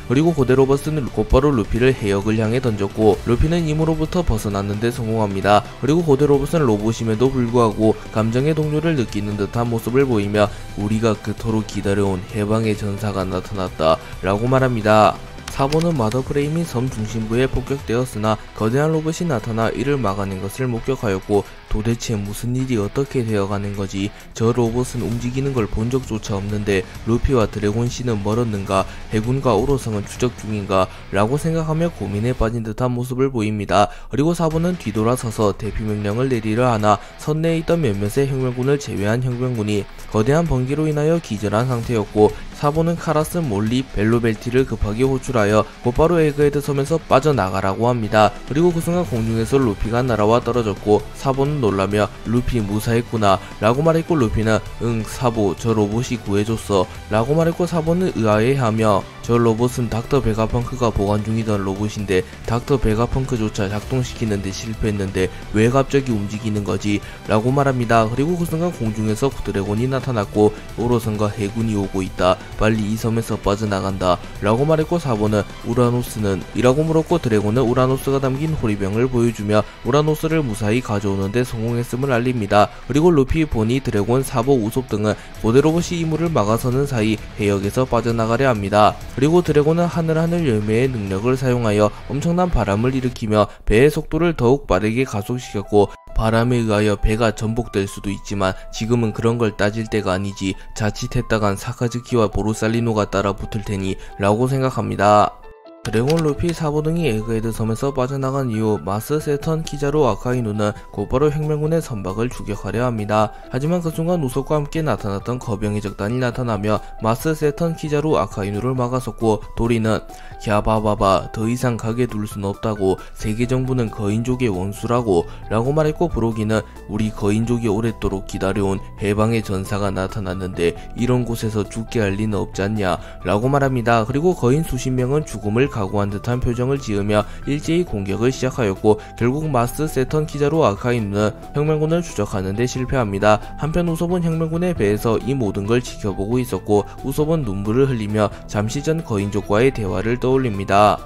그리고 고대 로봇은 곧바로 루피를 해역을 향해 던졌고 루피는 이모로부터 벗어났는데 성공합니다. 그리고 고대 로봇은 로봇임에도 불구하고 감정의 동요를 느끼는 듯한 모습을 보이며 우리가 그토록 기다려온 해방의 전사가 나타났다 라고 말합니다. 사보는 마더프레임이 섬 중심부에 폭격되었으나 거대한 로봇이 나타나 이를 막아낸 것을 목격하였고 도대체 무슨 일이 어떻게 되어가는 거지? 저 로봇은 움직이는 걸 본 적조차 없는데 루피와 드래곤씨는 멀었는가? 해군과 오로성은 추적 중인가? 라고 생각하며 고민에 빠진 듯한 모습을 보입니다. 그리고 사보는 뒤돌아서서 대피명령을 내리려 하나 선내에 있던 몇몇의 혁명군을 제외한 혁명군이 거대한 번개로 인하여 기절한 상태였고 사보는 카라스, 몰리, 벨로벨티를 급하게 호출하여 곧바로 에그헤드 섬에서 빠져나가라고 합니다. 그리고 그 순간 공중에서 루피가 날아와 떨어졌고 사보는 놀라며 루피 무사했구나 라고 말했고 루피는 응 사보 저 로봇이 구해줬어 라고 말했고 사보는 의아해하며 저 로봇은 닥터 베가펑크가 보관 중이던 로봇인데 닥터 베가펑크조차 작동시키는데 실패했는데 왜 갑자기 움직이는 거지? 라고 말합니다. 그리고 그 순간 공중에서 드래곤이 나타났고 오로선과 해군이 오고 있다. 빨리 이 섬에서 빠져나간다 라고 말했고 사보는 우라노스는? 이라고 물었고 드래곤은 우라노스가 담긴 호리병을 보여주며 우라노스를 무사히 가져오는데 성공했음을 알립니다. 그리고 루피, 보니, 드래곤, 사보, 우솝 등은 고대 로봇이 이물을 막아서는 사이 해역에서 빠져나가려 합니다. 그리고 드래곤은 하늘하늘 열매의 능력을 사용하여 엄청난 바람을 일으키며 배의 속도를 더욱 빠르게 가속시켰고 바람에 의하여 배가 전복될 수도 있지만 지금은 그런 걸 따질 때가 아니지. 자칫했다간 사카즈키와 보르살리노가 따라 붙을 테니 라고 생각합니다. 드래곤, 루피, 사보 등이 에그헤드 섬에서 빠져나간 이후 마스, 세턴, 키자루, 아카이누는 곧바로 혁명군의 선박을 추격하려 합니다. 하지만 그 순간 우석과 함께 나타났던 거병의 적단이 나타나며 마스, 세턴, 키자루, 아카이누를 막아섰고 도리는 캬바바바 더 이상 가게 둘 순 없다고 세계정부는 거인족의 원수라고 라고 말했고 브로기는 우리 거인족이 오랫도록 기다려온 해방의 전사가 나타났는데 이런 곳에서 죽게 할 리는 없지 않냐 라고 말합니다. 그리고 거인 수십 명은 죽음을 각오한 듯한 표정을 지으며 일제히 공격을 시작하였고 결국 마스, 세턴, 키자루, 아카이누는 혁명군을 추적하는데 실패합니다. 한편 우솝은 혁명군의 배에서 이 모든 걸 지켜보고 있었고 우솝은 눈물을 흘리며 잠시 전 거인족과의 대화를 떠올립니다.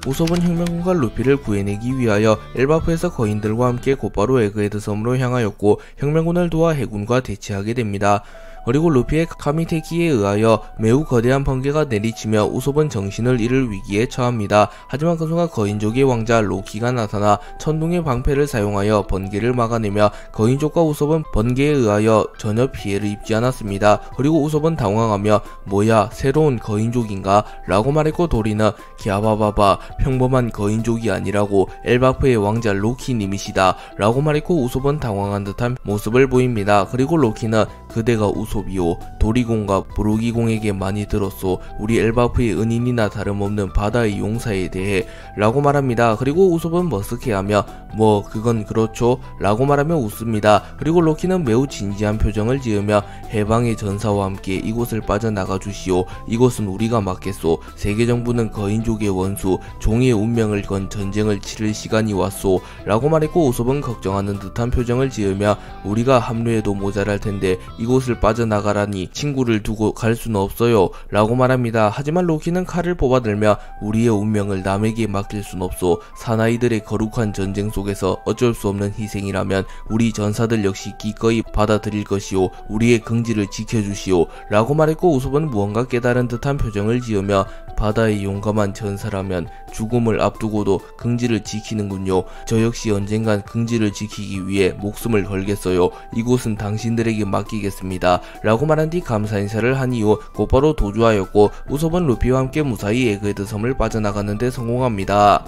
우솝은 혁명군과 루피를 구해내기 위하여 엘바프에서 거인들과 함께 곧바로 에그헤드 섬으로 향하였고 혁명군을 도와 해군과 대치하게 됩니다. 그리고 루피의 카미테키에 의하여 매우 거대한 번개가 내리치며 우솝은 정신을 잃을 위기에 처합니다. 하지만 그 순간 거인족의 왕자 로키가 나타나 천둥의 방패를 사용하여 번개를 막아내며 거인족과 우솝은 번개에 의하여 전혀 피해를 입지 않았습니다. 그리고 우솝은 당황하며 뭐야 새로운 거인족인가? 라고 말했고 도리는 캬바바바 평범한 거인족이 아니라고 엘바프의 왕자 로키님이시다 라고 말했고 우솝은 당황한 듯한 모습을 보입니다. 그리고 로키는 그대가 우솝이요 도리공과 브로기공에게 많이 들었소. 우리 엘바프의 은인이나 다름없는 바다의 용사에 대해 라고 말합니다. 그리고 우솝은 머쓱해하며 뭐 그건 그렇죠 라고 말하며 웃습니다. 그리고 로키는 매우 진지한 표정을 지으며 해방의 전사와 함께 이곳을 빠져나가 주시오. 이곳은 우리가 맡겠소. 세계정부는 거인족의 원수 종의 운명을 건 전쟁을 치를 시간이 왔소 라고 말했고 우솝은 걱정하는 듯한 표정을 지으며 우리가 합류해도 모자랄 텐데 이곳을 빠져나가라니 친구를 두고 갈 수는 없어요 라고 말합니다. 하지만 로키는 칼을 뽑아들며 우리의 운명을 남에게 맡길 순 없소. 사나이들의 거룩한 전쟁 속에서 어쩔 수 없는 희생이라면 우리 전사들 역시 기꺼이 받아들일 것이오. 우리의 긍지를 지켜주시오 라고 말했고 우솝은 무언가 깨달은 듯한 표정을 지으며 바다의 용감한 전사라면 죽음을 앞두고도 긍지를 지키는군요. 저 역시 언젠간 긍지를 지키기 위해 목숨을 걸겠어요. 이곳은 당신들에게 맡기겠습니다 라고 말한 뒤 감사 인사를 한 이후 곧바로 도주하였고 우솝은 루피와 함께 무사히 에그헤드 섬을 빠져나가는데 성공합니다.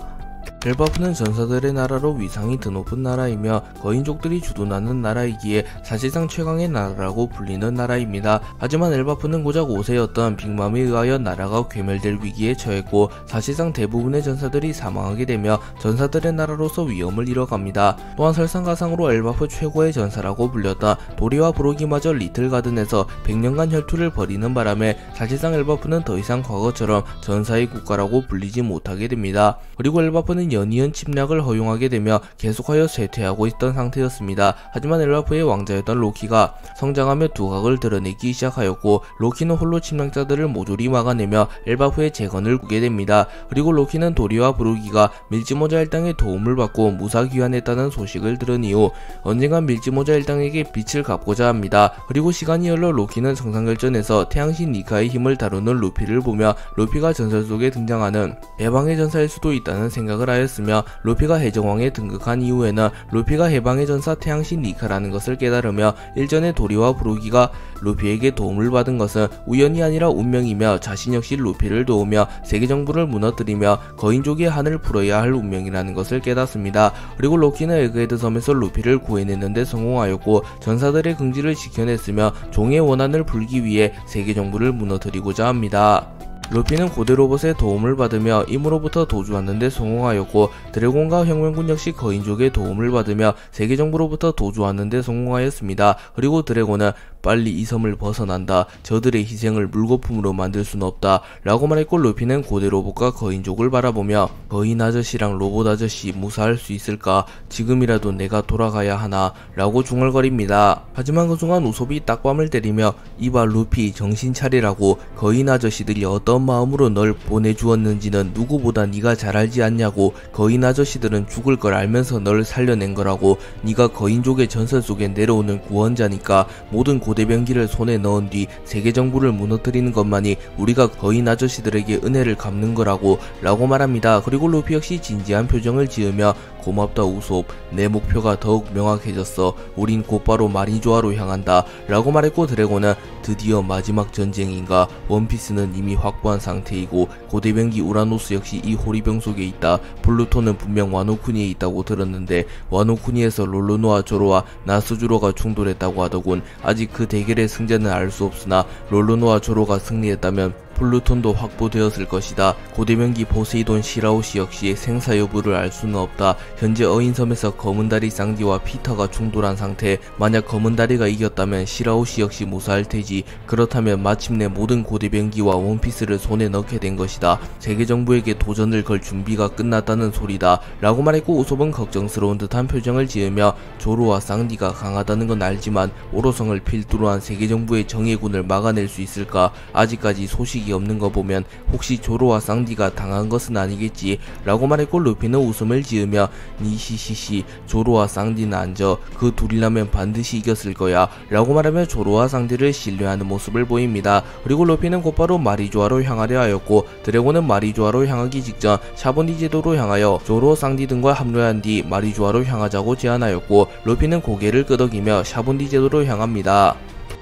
엘바프는 전사들의 나라로 위상이 드높은 나라이며 거인족들이 주둔하는 나라이기에 사실상 최강의 나라라고 불리는 나라입니다. 하지만 엘바프는 고작 5세였던 빅맘에 의하여 나라가 괴멸될 위기에 처했고 사실상 대부분의 전사들이 사망하게 되며 전사들의 나라로서 위엄을 잃어갑니다. 또한 설상가상으로 엘바프 최고의 전사라고 불렸던 도리와 브로기마저 리틀가든에서 100년간 혈투를 벌이는 바람에 사실상 엘바프는 더 이상 과거처럼 전사의 국가라고 불리지 못하게 됩니다. 그리고 엘바프는 연이은 침략을 허용하게 되며 계속하여 쇠퇴하고 있던 상태였습니다. 하지만 엘바프의 왕자였던 로키가 성장하며 두각을 드러내기 시작하였고 로키는 홀로 침략자들을 모조리 막아내며 엘바프의 재건을 꾸게 됩니다. 그리고 로키는 도리와 브루기가 밀지모자 일당의 도움을 받고 무사귀환했다는 소식을 들은 이후 언젠간 밀지모자 일당에게 빛을 갚고자 합니다. 그리고 시간이 흘러 로키는 정상결전에서 태양신 니카의 힘을 다루는 루피를 보며 루피가 전설 속에 등장하는 해방의 전사일 수도 있다는 생각을 하였으며 루피가 해적왕에 등극한 이후에는 루피가 해방의 전사 태양신 니카라는 것을 깨달으며 일전에 도리와 브루기가 루피에게 도움을 받은 것은 우연이 아니라 운명이며 자신 역시 루피를 도우며 세계정부를 무너뜨리며 거인족의 한을 풀어야 할 운명이라는 것을 깨닫습니다. 그리고 로키는 에그헤드 섬에서 루피를 구해내는데 성공하였고 전사들의 긍지를 지켜냈으며 종의 원한을 풀기 위해 세계정부를 무너뜨리고자 합니다. 루피는 고대 로봇의 도움을 받으며 임으로부터 도주하는 데 성공하였고 드래곤과 혁명군 역시 거인족의 도움을 받으며 세계정부로부터 도주하는 데 성공하였습니다. 그리고 드래곤은 빨리 이 섬을 벗어난다. 저들의 희생을 물거품으로 만들 순 없다. 라고 말했고 루피는 고대 로봇과 거인족을 바라보며 거인 아저씨랑 로봇 아저씨 무사할 수 있을까? 지금이라도 내가 돌아가야 하나? 라고 중얼거립니다. 하지만 그 순간 우솝이 딱밤을 때리며 이봐 루피 정신 차리라고 거인 아저씨들이 어떤 마음으로 널 보내주었는지는 누구보다 네가 잘 알지 않냐고. 거인 아저씨들은 죽을 걸 알면서 널 살려낸 거라고. 네가 거인족의 전설 속에 내려오는 구원자니까 모든 고대병기를 손에 넣은 뒤 세계정부를 무너뜨리는 것만이 우리가 거인 아저씨들에게 은혜를 갚는 거라고 라고 말합니다. 그리고 루피 역시 진지한 표정을 지으며 고맙다 우솝. 내 목표가 더욱 명확해졌어. 우린 곧바로 마리조아로 향한다. 라고 말했고 드래곤은 드디어 마지막 전쟁인가? 원피스는 이미 확보한 상태이고 고대병기 우라노스 역시 이 호리병 속에 있다. 플루토는 분명 와노쿠니에 있다고 들었는데 와노쿠니에서 롤로노와 조로와 나스주로가 충돌했다고 하더군. 아직 그 대결의 승자는 알 수 없으나 롤로노와 조로가 승리했다면 플루톤도 확보되었을 것이다. 고대명기 포세이돈 시라오시 역시 생사 여부를 알 수는 없다. 현재 어인섬에서 검은다리 쌍디와 피터가 충돌한 상태. 만약 검은다리가 이겼다면 시라오시 역시 무사할 테지. 그렇다면 마침내 모든 고대병기와 원피스를 손에 넣게 된 것이다. 세계정부에게 도전을 걸 준비가 끝났다는 소리다. 라고 말했고 우솝은 걱정스러운 듯한 표정을 지으며 조로와 쌍디가 강하다는 건 알지만 오로성을 필두로 한 세계정부의 정예군을 막아낼 수 있을까? 아직까지 소식이 없는 거 보면 혹시 조로와 쌍디가 당한 것은 아니겠지? 라고 말했고 루피는 웃음을 지으며 니시시시 조로와 쌍디는 앉아. 그 둘이라면 반드시 이겼을 거야. 라고 말하며 조로와 쌍디를 신뢰하는 모습을 보입니다. 그리고 루피는 곧바로 마리조아로 향하려 하였고 드래곤은 마리조아로 향하기 직전 샤본디 제도로 향하여 조로, 쌍디 등과 합류한 뒤 마리조아로 향하자고 제안하였고 루피는 고개를 끄덕이며 샤본디 제도로 향합니다.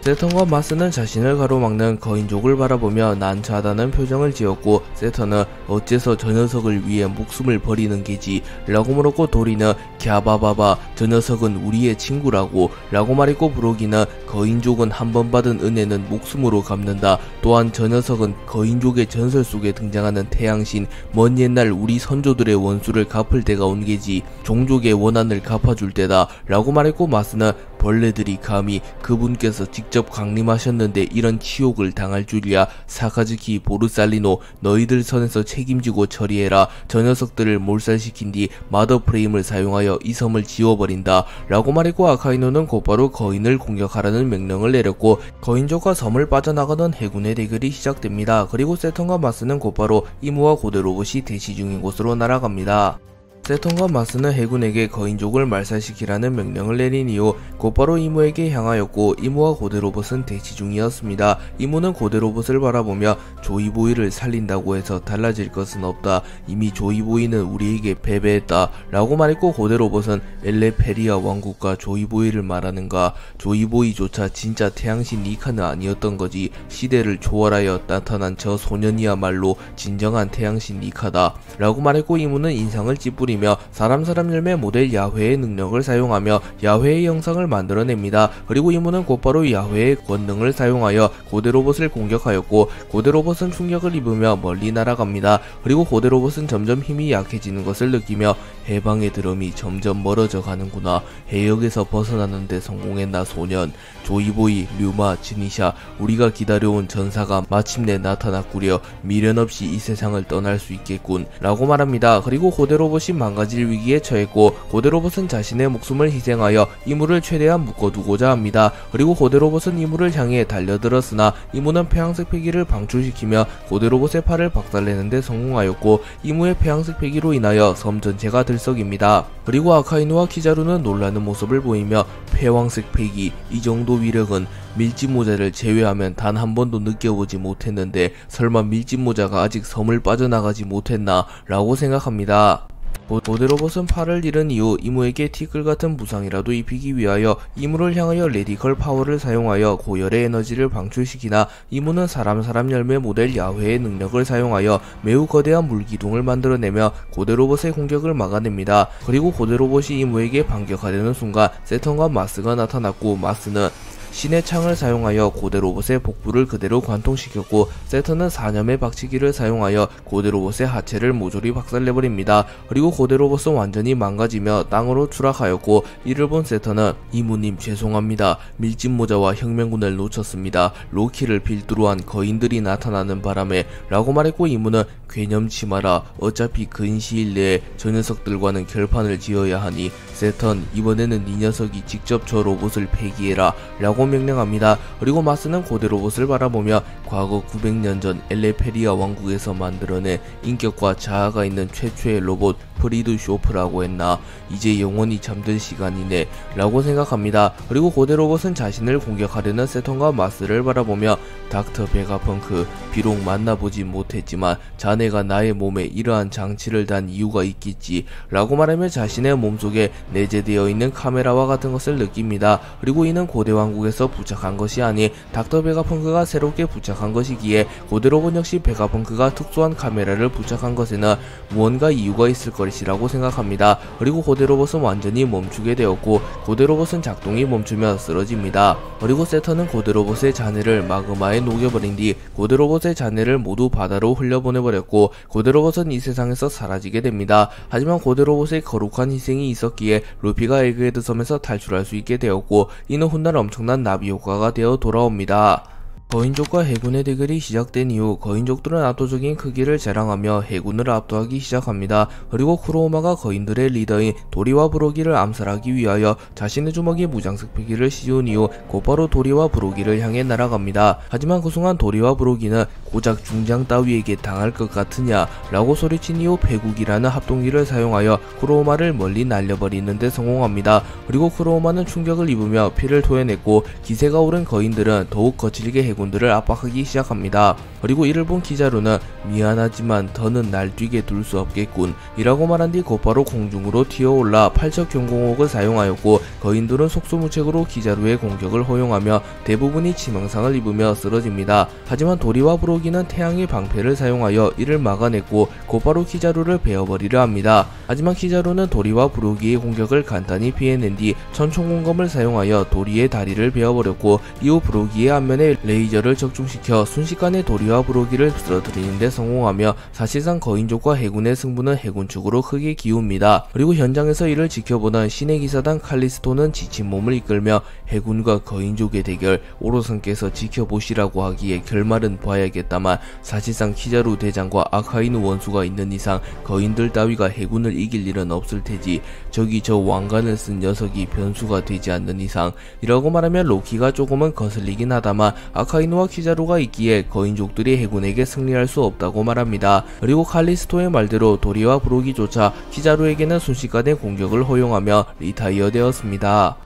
세턴과 마스는 자신을 가로막는 거인족을 바라보며 난처하다는 표정을 지었고 세턴은 어째서 저 녀석을 위해 목숨을 버리는 게지? 라고 물었고 도리는 갸바바바 저 녀석은 우리의 친구라고 라고 말했고 브로기는 거인족은 한 번 받은 은혜는 목숨으로 갚는다. 또한 저 녀석은 거인족의 전설 속에 등장하는 태양신 먼 옛날 우리 선조들의 원수를 갚을 때가 온 게지. 종족의 원한을 갚아줄 때다. 라고 말했고 마스는 벌레들이 감히 그분께서 직접 강림하셨는데 이런 치욕을 당할 줄이야. 사카즈키 보르살리노 너희들 선에서 책임지고 처리해라. 저 녀석들을 몰살시킨 뒤 마더 프레임을 사용하여 이 섬을 지워버린다. 라고 말했고 아카이노는 곧바로 거인을 공격하라는 명령을 내렸고 거인족과 섬을 빠져나가던 해군의 대결이 시작됩니다. 그리고 세턴과 마스는 곧바로 이무와 고대 로봇이 대치 중인 곳으로 날아갑니다. 세턴과 마스는 해군에게 거인족을 말살시키라는 명령을 내린 이후 곧바로 이무에게 향하였고 이무와 고대 로봇은 대치 중이었습니다. 이무는 고대 로봇을 바라보며 조이보이를 살린다고 해서 달라질 것은 없다. 이미 조이보이는 우리에게 패배했다. 라고 말했고 고대 로봇은 엘레페리아 왕국과 조이보이를 말하는가? 조이보이조차 진짜 태양신 니카는 아니었던 거지. 시대를 초월하여 나타난 저 소년이야말로 진정한 태양신 니카다. 라고 말했고 이무는 인상을 찌푸리 때리며 사람 열매 모델 야훼의 능력을 사용하며 야훼의 영상을 만들어냅니다. 그리고 이무는 곧바로 야훼의 권능을 사용하여 고대 로봇을 공격하였고 고대 로봇은 충격을 입으며 멀리 날아갑니다. 그리고 고대 로봇은 점점 힘이 약해지는 것을 느끼며 해방의 드럼이 점점 멀어져 가는구나. 해역에서 벗어나는 데 성공했나 소년. 조이보이, 류마, 지니샤, 우리가 기다려온 전사가 마침내 나타났구려. 미련 없이 이 세상을 떠날 수 있겠군 라고 말합니다. 그리고 고대 로봇이 망가질 위기에 처했고 고대 로봇은 자신의 목숨을 희생하여 이무를 최대한 묶어두고자 합니다. 그리고 고대 로봇은 이무를 향해 달려들었으나 이무는 폐왕색 폐기를 방출시키며 고대 로봇의 팔을 박살내는데 성공하였고 이무의 폐왕색 폐기로 인하여 섬 전체가 들썩입니다. 그리고 아카이누와 키자루는 놀라는 모습을 보이며 폐왕색 폐기, 이 정도 위력은 밀짚모자를 제외하면 단 한 번도 느껴보지 못했는데 설마 밀짚모자가 아직 섬을 빠져나가지 못했나 라고 생각합니다. 고대 로봇은 팔을 잃은 이후 이무에게 티끌 같은 부상이라도 입히기 위하여 이무를 향하여 레디컬 파워를 사용하여 고열의 에너지를 방출시키나 이무는 사람 열매 모델 야훼의 능력을 사용하여 매우 거대한 물기둥을 만들어내며 고대 로봇의 공격을 막아냅니다. 그리고 고대 로봇이 이무에게 반격하려는 순간 세턴과 마스가 나타났고 마스는 신의 창을 사용하여 고대 로봇의 복부를 그대로 관통시켰고 세턴은 사념의 박치기를 사용하여 고대 로봇의 하체를 모조리 박살내버립니다. 그리고 고대 로봇은 완전히 망가지며 땅으로 추락하였고 이를 본 세턴은 이무님 죄송합니다. 밀짚모자와 혁명군을 놓쳤습니다. 로키를 필두로 한 거인들이 나타나는 바람에 라고 말했고 이무는 괴념치 마라. 어차피 근 시일 내에 저 녀석들과는 결판을 지어야 하니 세턴 이번에는 네 녀석이 직접 저 로봇을 폐기해라 라고 명령합니다. 그리고 마스는 고대 로봇을 바라보며 과거 900년 전 엘레페리아 왕국에서 만들어낸 인격과 자아가 있는 최초의 로봇 프리드 쇼프라고 했나. 이제 영원히 잠든 시간이네 라고 생각합니다. 그리고 고대 로봇은 자신을 공격하려는 세턴과 마스를 바라보며 닥터 베가펑크, 비록 만나보지 못했지만 자네가 나의 몸에 이러한 장치를 단 이유가 있겠지 라고 말하며 자신의 몸속에 내재되어 있는 카메라와 같은 것을 느낍니다. 그리고 이는 고대 왕국에서 부착한 것이 아닌 닥터 베가펑크가 새롭게 부착한 것이기에 고대 로봇 역시 베가펑크가 특수한 카메라를 부착한 것에는 무언가 이유가 있을 것이라고 생각합니다. 그리고 고대 로봇은 완전히 멈추게 되었고 고대 로봇은 작동이 멈추며 쓰러집니다. 그리고 세턴은 고대 로봇의 잔해를 마그마에 녹여버린 뒤 고대 로봇의 잔해를 모두 바다로 흘려보내버렸고 고대 로봇은 이 세상에서 사라지게 됩니다. 하지만 고대 로봇의 거룩한 희생이 있었기에 루피가 에그헤드 섬에서 탈출할 수 있게 되었고 이는 훗날 엄청난 나비 효과가 되어 돌아옵니다. 거인족과 해군의 대결이 시작된 이후 거인족들은 압도적인 크기를 자랑하며 해군을 압도하기 시작합니다. 그리고 쿠로우마가 거인들의 리더인 도리와 브로기를 암살하기 위하여 자신의 주먹에 무장색 패기를 씌운 이후 곧바로 도리와 브로기를 향해 날아갑니다. 하지만 그 순간 도리와 브로기는 고작 중장 따위에게 당할 것 같으냐 라고 소리친 이후 패국이라는 합동기를 사용하여 쿠로우마를 멀리 날려버리는 데 성공합니다. 그리고 쿠로우마는 충격을 입으며 피를 토해냈고 기세가 오른 거인들은 더욱 거칠게 해군들을 압박하기 시작합니다. 그리고 이를 본 키자루는 미안하지만 더는 날뛰게 둘 수 없겠군 이라고 말한 뒤 곧바로 공중으로 튀어올라 팔척 경공옥을 사용하였고 거인들은 속수무책으로 키자루의 공격을 허용하며 대부분이 치명상을 입으며 쓰러집니다. 하지만 도리와 브로기는 태양의 방패를 사용하여 이를 막아냈고 곧바로 키자루를 베어버리려 합니다. 하지만 키자루는 도리와 브로기의 공격을 간단히 피해낸 뒤 천총공검을 사용하여 도리의 다리를 베어버렸고 이후 브로기의 앞면에 레이저를 적중시켜 순식간에 도리와 브로기를 쓰러뜨리는 데 성공하며 사실상 거인족과 해군의 승부는 해군 측으로 크게 기웁니다. 그리고 현장에서 이를 지켜보던 신의 기사단 칼리스토는 지친 몸을 이끌며 해군과 거인족의 대결 오로선께서 지켜보시라고 하기에 결말은 봐야겠다만 사실상 키자루 대장과 아카이누 원수가 있는 이상 거인들 따위가 해군을 이길 일은 없을 테지. 저기 저 왕관을 쓴 녀석이 변수가 되지 않는 이상 이라고 말하며 로키가 조금은 거슬리긴 하다만 아카이누와 키자루가 있기에 거인족들이 해군에게 승리할 수 없다고 말합니다. 그리고 칼리스토의 말대로 도리와 브로기조차 키자루에게는 순식간에 공격을 허용하며 리타이어 되었습니다.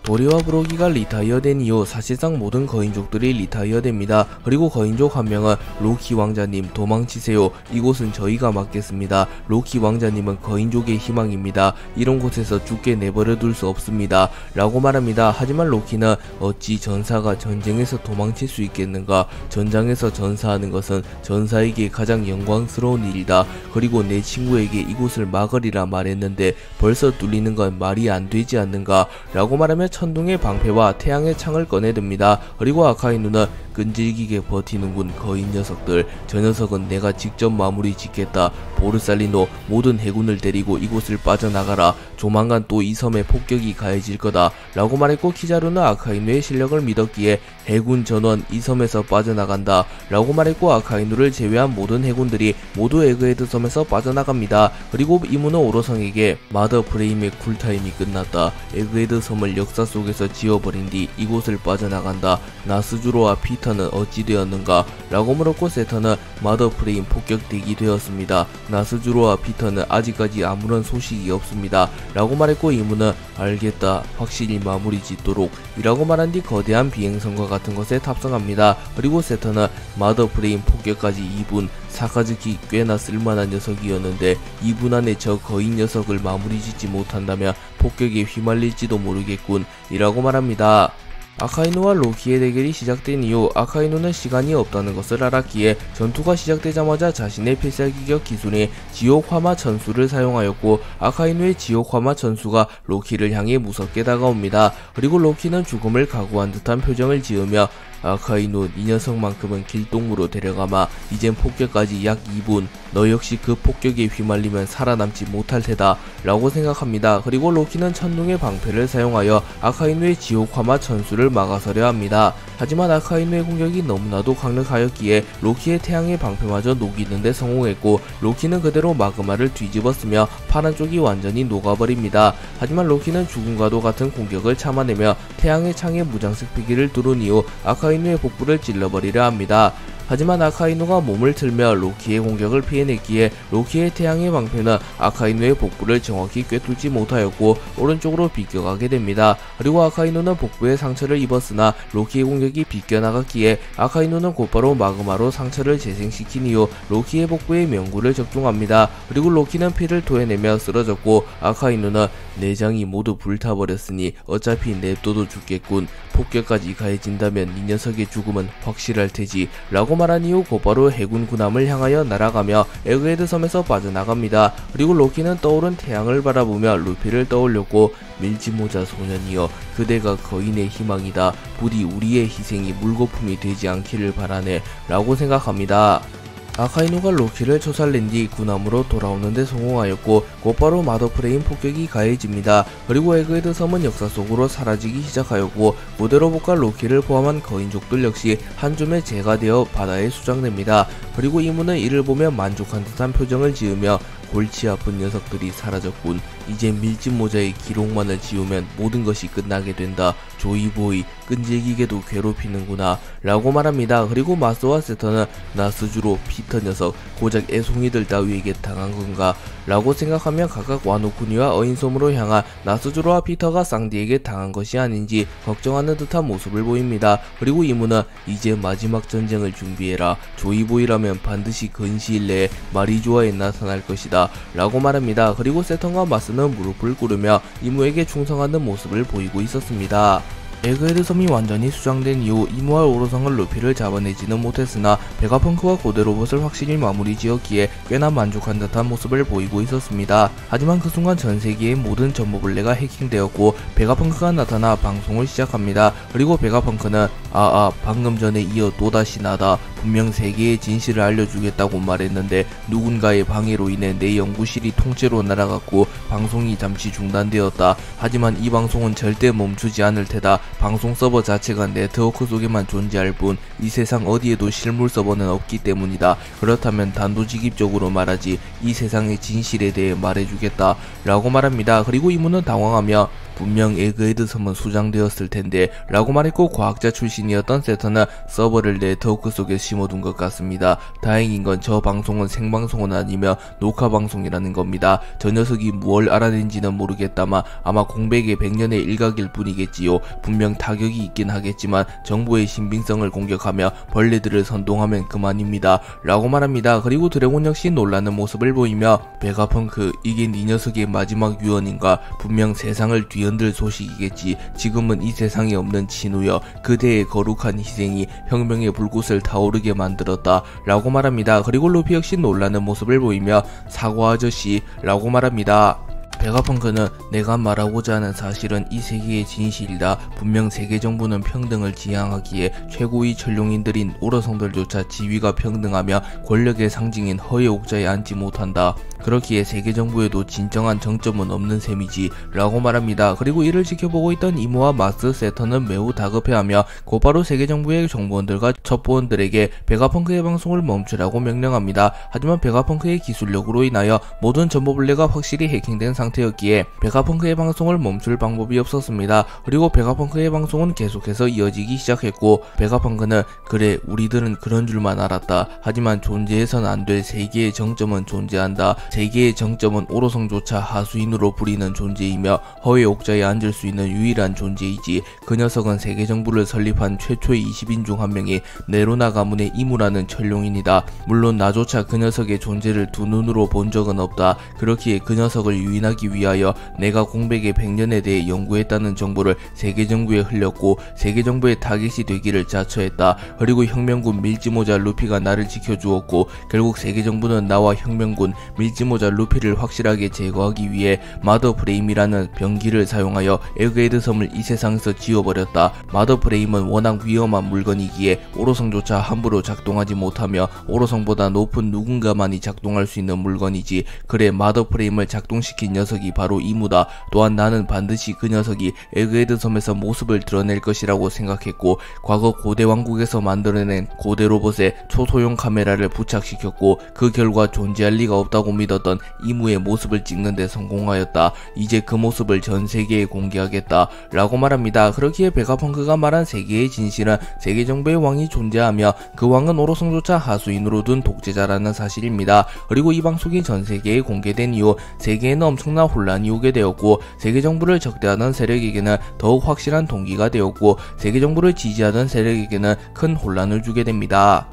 도리와 브로기가 리타이어된 이후 사실상 모든 거인족들이 리타이어됩니다. 그리고 거인족 한 명은 로키 왕자님 도망치세요. 이곳은 저희가 맡겠습니다. 로키 왕자님은 거인족의 희망입니다. 이런 곳에서 죽게 내버려 둘 수 없습니다. 라고 말합니다. 하지만 로키는 어찌 전사가 전쟁에서 도망칠 수 있겠는가? 전장에서 전사하는 것은 전사에게 가장 영광스러운 일이다. 그리고 내 친구에게 이곳을 막으리라 말했는데 벌써 뚫리는 건 말이 안 되지 않는가? 라고 말하며 천둥의 방패와 태양의 창을 꺼내듭니다. 그리고 아카이누는 끈질기게 버티는군 거인 녀석들. 저 녀석은 내가 직접 마무리 짓겠다. 보르살리노 모든 해군을 데리고 이곳을 빠져나가라. 조만간 또 이 섬에 폭격이 가해질 거다. 라고 말했고 키자루는 아카이누의 실력을 믿었기에 해군 전원 이 섬에서 빠져나간다. 라고 말했고 아카이누를 제외한 모든 해군들이 모두 에그헤드 섬에서 빠져나갑니다. 그리고 이무는 오로성에게 마더 프레임의 쿨타임이 끝났다. 에그헤드 섬을 역사 속에서 지워버린 뒤 이곳을 빠져나간다. 나스주로와 피터는 어찌 되었는가? 라고 물었고 세터는 마더 프레임 폭격되기 되었습니다. 나스주로와 피터는 아직까지 아무런 소식이 없습니다. 라고 말했고 이무는 알겠다. 확실히 마무리 짓도록 이라고 말한 뒤 거대한 비행선과 같은 것에 탑승합니다. 그리고 세터는 마더 프레임 폭격까지 2분. 사카즈키 꽤나 쓸만한 녀석이었는데 2분 안에 저 거인 녀석을 마무리 짓지 못한다면 폭격에 휘말릴지도 모르겠군 이라고 말합니다. 아카이누와 로키의 대결이 시작된 이후 아카이누는 시간이 없다는 것을 알았기에 전투가 시작되자마자 자신의 필살기격 기술인 지옥화마 천수를 사용하였고 아카이누의 지옥화마 천수가 로키를 향해 무섭게 다가옵니다. 그리고 로키는 죽음을 각오한 듯한 표정을 지으며 아카이누 이 녀석만큼은 길동무로 데려가마. 이젠 폭격까지 약 2분. 너 역시 그 폭격에 휘말리면 살아남지 못할 테다 라고 생각합니다. 그리고 로키는 천둥의 방패를 사용하여 아카이누의 지옥화마 천수를 막아서려 합니다. 하지만 아카이누의 공격이 너무나도 강력하였기에 로키의 태양의 방패마저 녹이는데 성공했고 로키는 그대로 마그마를 뒤집었으며 파란 쪽이 완전히 녹아버립니다. 하지만 로키는 죽음과도 같은 공격을 참아내며 태양의 창에 무장색 피기를 뚫은 이후 아카이누의 복부를 찔러버리려 합니다. 하지만 아카이누가 몸을 틀며 로키의 공격을 피해냈기에 로키의 태양의 방패는 아카이누의 복부를 정확히 꿰뚫지 못하였고 오른쪽으로 비껴가게 됩니다. 그리고 아카이누는 복부에 상처를 입었으나 로키의 공격이 비껴나갔기에 아카이누는 곧바로 마그마로 상처를 재생시킨 이후 로키의 복부에 명구를 적중합니다. 그리고 로키는 피를 토해내며 쓰러졌고 아카이누는 내장이 모두 불타버렸으니 어차피 냅둬도 죽겠군. 폭격까지 가해진다면 이 녀석의 죽음은 확실할 테지 라고 말한 이후 곧바로 해군 군함을 향하여 날아가며 에그헤드 섬에서 빠져나갑니다. 그리고 로키는 떠오른 태양을 바라보며 루피를 떠올렸고 밀짚모자 소년이여 그대가 거인의 희망이다. 부디 우리의 희생이 물거품이 되지 않기를 바라네 라고 생각합니다. 아카이누가 로키를 초살낸 뒤 군함으로 돌아오는데 성공하였고 곧바로 마더프레임 폭격이 가해집니다. 그리고 에그헤드 섬은 역사 속으로 사라지기 시작하였고 모데로봇과 로키를 포함한 거인족들 역시 한 줌의 재가 되어 바다에 수장됩니다. 그리고 이무는 이를 보며 만족한 듯한 표정을 지으며 골치 아픈 녀석들이 사라졌군. 이제 밀짚모자의 기록만을 지우면 모든 것이 끝나게 된다. 조이보이 끈질기게도 괴롭히는구나 라고 말합니다. 그리고 마스와 세터는 나스주로 피터 녀석 고작 애송이들 따위에게 당한 건가 라고 생각하며 각각 와노쿠니와 어인섬으로 향한 나스주로와 피터가 쌍디에게 당한 것이 아닌지 걱정하는 듯한 모습을 보입니다. 그리고 이무는 이제 마지막 전쟁을 준비해라. 조이보이라면 반드시 근시일 내에 마리조아에 나타날 것이다 라고 말합니다. 그리고 세턴과 마스는 무릎을 꿇으며 이무에게 충성하는 모습을 보이고 있었습니다. 에그헤드 섬이 완전히 수장된 이후 이무와 오로성은 루피를 잡아내지는 못했으나 베가펑크와 고대로봇을 확실히 마무리 지었기에 꽤나 만족한 듯한 모습을 보이고 있었습니다. 하지만 그 순간 전세계의 모든 정보벌레가 해킹되었고 베가펑크가 나타나 방송을 시작합니다. 그리고 베가펑크는 방금 전에 이어 또다시 나다. 분명 세계의 진실을 알려주겠다고 말했는데 누군가의 방해로 인해 내 연구실이 통째로 날아갔고 방송이 잠시 중단되었다. 하지만 이 방송은 절대 멈추지 않을 테다. 방송 서버 자체가 네트워크 속에만 존재할 뿐 이 세상 어디에도 실물 서버는 없기 때문이다. 그렇다면 단도직입적으로 말하지 이 세상의 진실에 대해 말해주겠다 라고 말합니다. 그리고 이무는 당황하며 분명 에그헤드 섬은 수장되었을 텐데 라고 말했고, 과학자 출신이었던 세터는 서버를 네트워크 속에 심어둔 것 같습니다. 다행인 건 저 방송은 생방송은 아니며 녹화방송이라는 겁니다. 저 녀석이 무얼 알아낸지는 모르겠다만 아마 공백의 100년의 일각일 뿐이겠지요. 분명 타격이 있긴 하겠지만 정부의 신빙성을 공격하며 벌레들을 선동하면 그만입니다 라고 말합니다. 그리고 드래곤 역시 놀라는 모습을 보이며, 베가펑크, 이게 네 녀석의 마지막 유언인가? 분명 세상을 뒤흔들 소식이겠지. 지금은 이 세상에 없는 진우여, 그대의 거룩한 희생이 혁명의 불꽃을 타오르게 만들었다 라고 말합니다. 그리고 루피 역시 놀라는 모습을 보이며, 사과 아저씨 라고 말합니다. 베가펑크는 내가 말하고자 하는 사실은 이 세계의 진실이다. 분명 세계 정부는 평등을 지향하기에 최고위 천룡인들인 오러성들조차 지위가 평등하며 권력의 상징인 허의 옥자에 앉지 못한다. 그렇기에 세계 정부에도 진정한 정점은 없는 셈이지 라고 말합니다. 그리고 이를 지켜보고 있던 이모와 마스 세터는 매우 다급해하며 곧바로 세계 정부의 정보원들과 첩보원들에게 베가펑크의 방송을 멈추라고 명령합니다. 하지만 베가펑크의 기술력으로 인하여 모든 정보블레가 확실히 해킹된 상태였기에 베가펑크의 방송을 멈출 방법이 없었습니다. 그리고 베가펑크의 방송은 계속해서 이어지기 시작했고, 베가펑크는 그래 우리들은 그런 줄만 알았다. 하지만 존재해선 안 될 세계의 정점은 존재한다. 세계의 정점은 오로성조차 하수인으로 부리는 존재이며 허의 옥자에 앉을 수 있는 유일한 존재이지. 그 녀석은 세계 정부를 설립한 최초의 20인 중 한 명이 네로나 가문의 이무라는 천룡인이다. 물론 나조차 그 녀석의 존재를 두 눈으로 본 적은 없다. 그렇기에 그 녀석을 유인하기 위하여 내가 공백의 100년에 대해 연구했다는 정보를 세계 정부에 흘렸고, 세계 정부의 타깃이 되기를 자처했다. 그리고 혁명군 밀지모자 루피가 나를 지켜주었고, 결국 세계 정부는 나와 혁명군 밀지모자 루피를 확실하게 제거하기 위해 마더프레임이라는 병기를 사용하여 에그헤드 섬을 이 세상에서 지워버렸다. 마더프레임은 워낙 위험한 물건이기에 오로성조차 함부로 작동하지 못하며 오로성보다 높은 누군가만이 작동할 수 있는 물건이지. 그래 마더프레임을 작동시킨 녀석이 바로 이무다. 또한 나는 반드시 그 녀석이 에그헤드 섬에서 모습을 드러낼 것이라고 생각했고, 과거 고대 왕국에서 만들어낸 고대 로봇에 초소형 카메라를 부착시켰고, 그 결과 존재할 리가 없다고 믿었던 이무의 모습을 찍는 데 성공하였다. 이제 그 모습을 전 세계에 공개하겠다 라고 말합니다. 그렇기에 베가펑크가 말한 세계의 진실은 세계 정부의 왕이 존재하며 그 왕은 오로성조차 하수인으로 둔 독재자라는 사실입니다. 그리고 이 방송이 전 세계에 공개된 이후 세계에는 엄청난 혼란이 오게 되었고, 세계 정부를 적대하던 세력에게는 더욱 확실한 동기가 되었고, 세계 정부를 지지하던 세력에게는 큰 혼란을 주게 됩니다.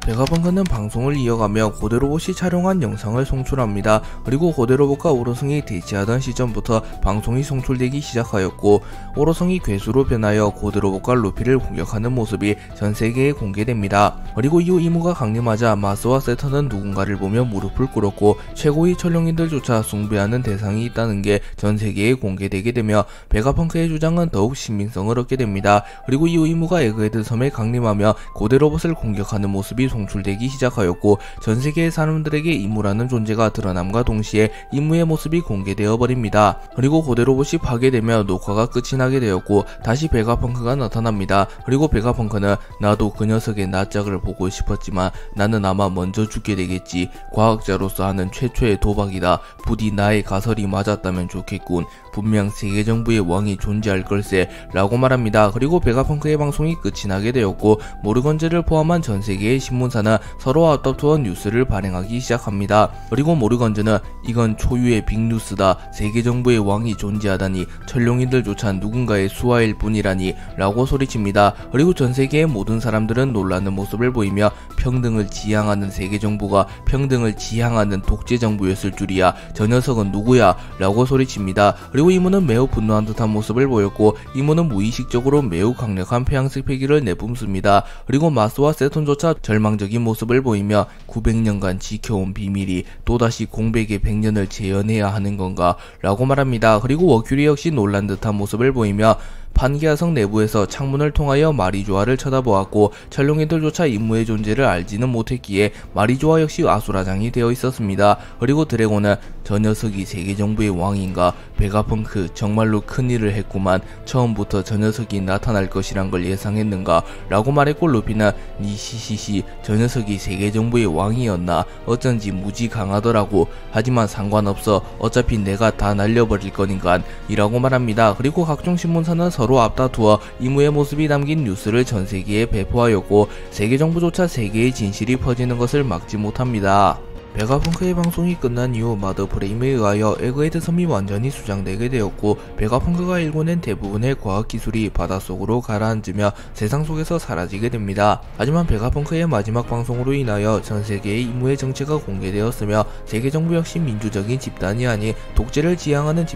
베가펑크는 방송을 이어가며 고대로봇이 촬영한 영상을 송출합니다. 그리고 고대로봇과 오로성이 대치하던 시점부터 방송이 송출되기 시작하였고, 오로성이 괴수로 변하여 고대로봇과 루피를 공격하는 모습이 전세계에 공개됩니다. 그리고 이후 이무가 강림하자 마스와 세터는 누군가를 보며 무릎을 꿇었고, 최고위 천룡인들조차 숭배하는 대상이 있다는 게 전세계에 공개되게 되며 베가펑크의 주장은 더욱 신빙성을 얻게 됩니다. 그리고 이후 이무가 에그헤드 섬에 강림하며 고대로봇을 공격하는 모습이 송출되기 시작하였고, 전세계의 사람들에게 이무라는 존재가 드러남과 동시에 이무의 모습이 공개되어 버립니다. 그리고 고대로봇이 파괴되며 녹화가 끝이 나게 되었고, 다시 베가펑크가 나타납니다. 그리고 베가펑크는 나도 그 녀석의 낯짝을 보고 싶었지만 나는 아마 먼저 죽게 되겠지. 과학자로서 하는 최초의 도박이다. 부디 나의 가설이 맞았다면 좋겠군. 분명 세계 정부의 왕이 존재할 걸세 라고 말합니다. 그리고 베가펑크의 방송이 끝이 나게 되었고, 모르건즈를 포함한 전세계의 신문사는 서로 앞다투어 뉴스를 발행하기 시작합니다. 그리고 모르건즈는 이건 초유의 빅뉴스다. 세계 정부의 왕이 존재하다니 천룡인들조차 누군가의 수하일 뿐이라니 라고 소리칩니다. 그리고 전세계의 모든 사람들은 놀라는 모습을 보이며 평등을 지향하는 세계 정부가 평등을 지향하는 독재 정부였을 줄이야. 저 녀석은 누구야? 라고 소리칩니다. 그리고 이무는 매우 분노한 듯한 모습을 보였고, 이무는 무의식적으로 매우 강력한 폐양색 패기를 내뿜습니다. 그리고 마스와 세톤조차 절망적인 모습을 보이며 900년간 지켜온 비밀이 또다시 공백의 100년을 재현해야 하는 건가? 라고 말합니다. 그리고 워큐리 역시 놀란 듯한 모습을 보이며 판기아성 내부에서 창문을 통하여 마리조아를 쳐다보았고 철룡이들조차 임무의 존재를 알지는 못했기에 마리조아 역시 아수라장이 되어 있었습니다. 그리고 드래곤은 저 녀석이 세계정부의 왕인가, 베가펑크 정말로 큰일을 했구만, 처음부터 저 녀석이 나타날 것이란 걸 예상했는가 라고 말했고, 루피는 니시시시 저 녀석이 세계정부의 왕이었나, 어쩐지 무지 강하더라고, 하지만 상관없어, 어차피 내가 다 날려버릴 거니깐 이라고 말합니다. 그리고 각종 신문사는 서로 앞다투어 임무의 모습이 담긴 뉴스를 전세계에 배포하였고 세계정부조차 세계의 진실이 퍼지는 것을 막지 못합니다. 베가펑크의 방송이 끝난 이후 마더 브레임에 의하여 에그헤드 섬이 완전히 수장되게 되었고 베가펑크가 일궈낸 대부분의 과학기술이 바닷속으로 가라앉으며 세상 속에서 사라지게 됩니다. 하지만 베가펑크의 마지막 방송으로 인하여 전세계의 임무의 정체가 공개되었으며 세계정부 역시 민주적인 집단이 아닌 독재를 지향하는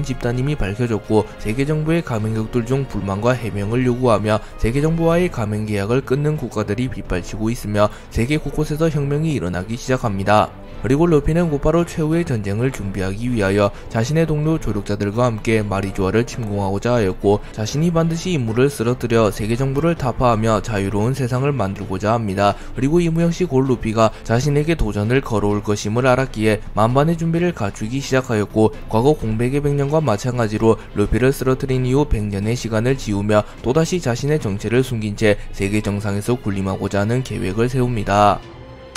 집단임이 밝혀졌고 세계정부의 가맹국들 중 불만과 해명을 요구하며 세계정부와의 가맹계약을 끊는 국가들이 빗발치고 있으며 세계 곳곳에서 혁명이 일어나기 시작합니다. 그리고 루피는 곧바로 최후의 전쟁을 준비하기 위하여 자신의 동료 조력자들과 함께 마리조아를 침공하고자 하였고 자신이 반드시 임무를 쓰러뜨려 세계정부를 타파하며 자유로운 세상을 만들고자 합니다. 그리고 임무 역시 곧 루피가 자신에게 도전을 걸어올 것임을 알았기에 만반의 준비를 갖추기 시작하였고 과거 공백의 100년과 마찬가지로 루피를 쓰러뜨린 이후 100년의 시간을 지우며 또다시 자신의 정체를 숨긴 채 세계 정상에서 군림하고자 하는 계획을 세웁니다.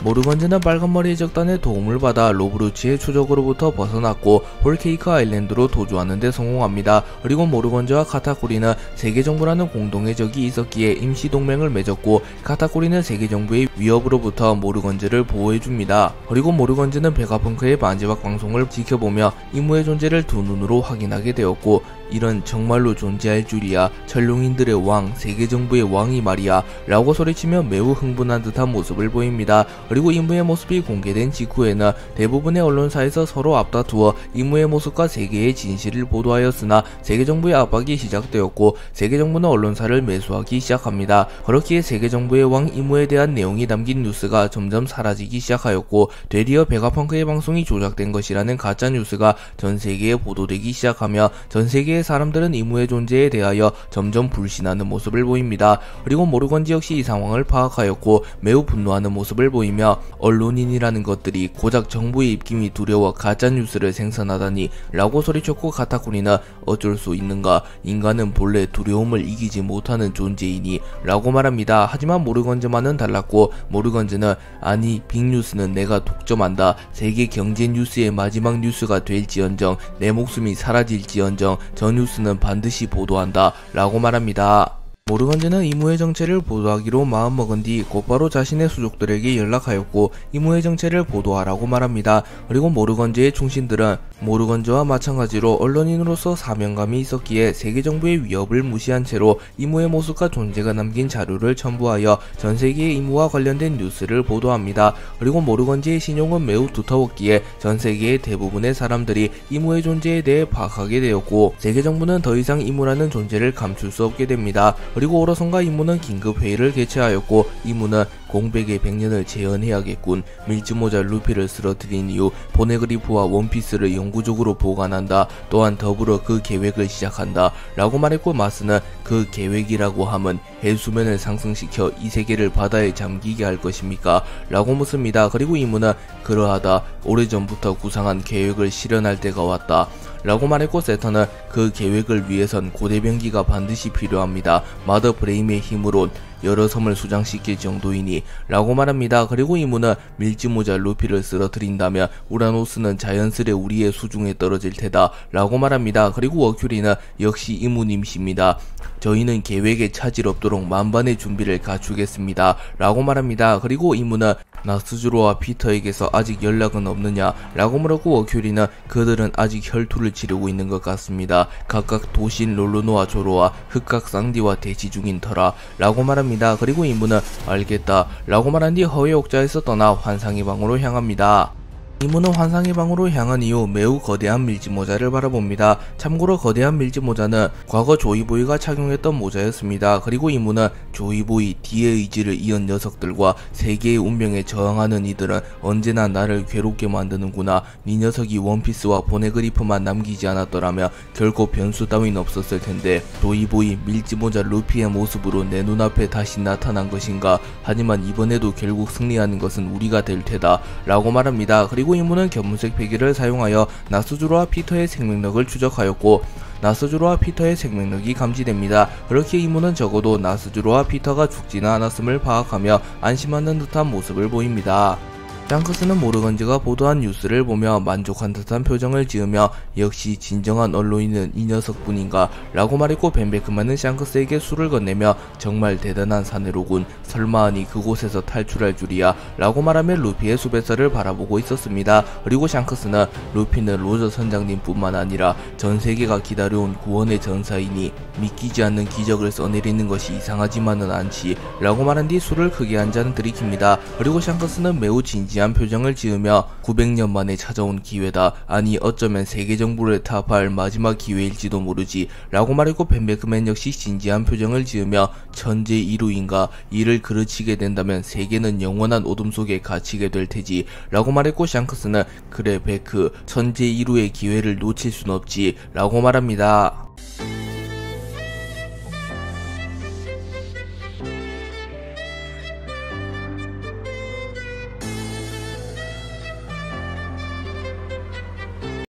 모르건즈는 빨간머리의 적단의 도움을 받아 로브루치의 추적으로부터 벗어났고 홀케이크 아일랜드로 도주하는 데 성공합니다. 그리고 모르건즈와 카타쿠리는 세계정부라는 공동의 적이 있었기에 임시동맹을 맺었고 카타쿠리는 세계정부의 위협으로부터 모르건즈를 보호해줍니다. 그리고 모르건즈는 베가펑크의 마지막 방송을 지켜보며 임무의 존재를 두 눈으로 확인하게 되었고 이런 정말로 존재할 줄이야, 철룡인들의 왕, 세계정부의 왕이 말이야 라고 소리치며 매우 흥분한 듯한 모습을 보입니다. 그리고 임무의 모습이 공개된 직후에는 대부분의 언론사에서 서로 앞다투어 임무의 모습과 세계의 진실을 보도하였으나 세계정부의 압박이 시작되었고 세계정부는 언론사를 매수하기 시작합니다. 그렇기에 세계정부의 왕 임무에 대한 내용이 담긴 뉴스가 점점 사라지기 시작하였고 되리어 베가펑크의 방송이 조작된 것이라는 가짜뉴스가 전세계에 보도되기 시작하며 전세계의 사람들은 임무의 존재에 대하여 점점 불신하는 모습을 보입니다. 그리고 모르건즈 역시 이 상황을 파악하였고 매우 분노하는 모습을 보이며 언론인이라는 것들이 고작 정부의 입김이 두려워 가짜뉴스를 생산하다니 라고 소리쳤고 카타쿠리는 어쩔 수 있는가, 인간은 본래 두려움을 이기지 못하는 존재이니 라고 말합니다. 하지만 모르건즈만은 달랐고 모르건즈는 아니 빅뉴스는 내가 독점한다, 세계 경제 뉴스의 마지막 뉴스가 될지언정 내 목숨이 사라질지언정 저 뉴스는 반드시 보도한다 라고 말합니다. 모르건즈는 임무의 정체를 보도하기로 마음먹은 뒤 곧바로 자신의 수족들에게 연락하였고 임무의 정체를 보도하라고 말합니다. 그리고 모르건즈의 충신들은 모르건즈와 마찬가지로 언론인으로서 사명감이 있었기에 세계정부의 위협을 무시한 채로 임무의 모습과 존재가 남긴 자료를 첨부하여 전세계의 임무와 관련된 뉴스를 보도합니다. 그리고 모르건즈의 신용은 매우 두터웠기에 전세계의 대부분의 사람들이 임무의 존재에 대해 파악하게 되었고 세계정부는 더 이상 임무라는 존재를 감출 수 없게 됩니다. 그리고 오로선과 임무는 긴급회의를 개최하였고 임무는 공백의 100년을 재현해야겠군, 밀짚모자 루피를 쓰러뜨린 이후 포네그리프와 원피스를 영구적으로 보관한다, 또한 더불어 그 계획을 시작한다 라고 말했고 마스는 그 계획이라고 함은 해수면을 상승시켜 이 세계를 바다에 잠기게 할 것입니까? 라고 묻습니다. 그리고 임무는 그러하다, 오래전부터 구상한 계획을 실현할 때가 왔다 라고 말했고 세터는 그 계획을 위해선 고대병기가 반드시 필요합니다. 마더 브레임의 힘으론 여러 섬을 수장시킬 정도이니 라고 말합니다. 그리고 임무는 밀짚모자 루피를 쓰러뜨린다면 우라노스는 자연스레 우리의 수중에 떨어질 테다 라고 말합니다. 그리고 워큐리는 역시 임무님이십니다. 저희는 계획에 차질 없도록 만반의 준비를 갖추겠습니다 라고 말합니다. 그리고 임무는 나스즈로와 피터에게서 아직 연락은 없느냐 라고 물었고 워큐리는 그들은 아직 혈투를 치르고 있는 것 같습니다. 각각 도신 롤로노와 조로와 흑각 쌍디와 대치 중인 터라 라고 말합니다. 그리고 임무는 알겠다 라고 말한 뒤 허의 옥자에서 떠나 환상의 방으로 향합니다. 이문은 환상의 방으로 향한 이후 매우 거대한 밀짚모자를 바라봅니다. 참고로 거대한 밀짚모자는 과거 조이보이가 착용했던 모자였습니다. 그리고 이문은 조이보이, D의 의지를 이은 녀석들과 세계의 운명에 저항하는 이들은 언제나 나를 괴롭게 만드는구나. 네 녀석이 원피스와 보네그리프만 남기지 않았더라면 결코 변수 따윈 없었을 텐데 조이보이, 밀짚모자 루피의 모습으로 내 눈앞에 다시 나타난 것인가. 하지만 이번에도 결국 승리하는 것은 우리가 될 테다 라고 말합니다. 그리고 이문은 견문색 패기를 사용하여 나스주로와 피터의 생명력을 추적하였고 나스주로와 피터의 생명력이 감지됩니다. 그렇게 이문은 적어도 나스주로와 피터가 죽지는 않았음을 파악하며 안심하는 듯한 모습을 보입니다. 샹크스는 모르건즈가 보도한 뉴스를 보며 만족한 듯한 표정을 지으며 역시 진정한 언론인은 이 녀석뿐인가 라고 말했고, 벤베크만은 샹크스에게 술을 건네며 정말 대단한 사내로군, 설마하니 그곳에서 탈출할 줄이야 라고 말하며 루피의 수배서를 바라보고 있었습니다. 그리고 샹크스는 루피는 로저 선장님 뿐만 아니라 전 세계가 기다려온 구원의 전사이니 믿기지 않는 기적을 써내리는 것이 이상하지만은 않지 라고 말한 뒤 술을 크게 한 잔 들이킵니다. 그리고 샹크스는 매우 진지한 표정을 지으며 900년 만에 찾아온 기회다. 아니 어쩌면 세계 정부를 타파할 마지막 기회일지도 모르지 라고 말했고, 벤베크맨 역시 진지한 표정을 지으며 천재 이루인가, 이를 그르치게 된다면 세계는 영원한 어둠 속에 갇히게 될 테지 라고 말했고, 샹크스는 그래 베크, 천재 이루의 기회를 놓칠 순 없지 라고 말합니다.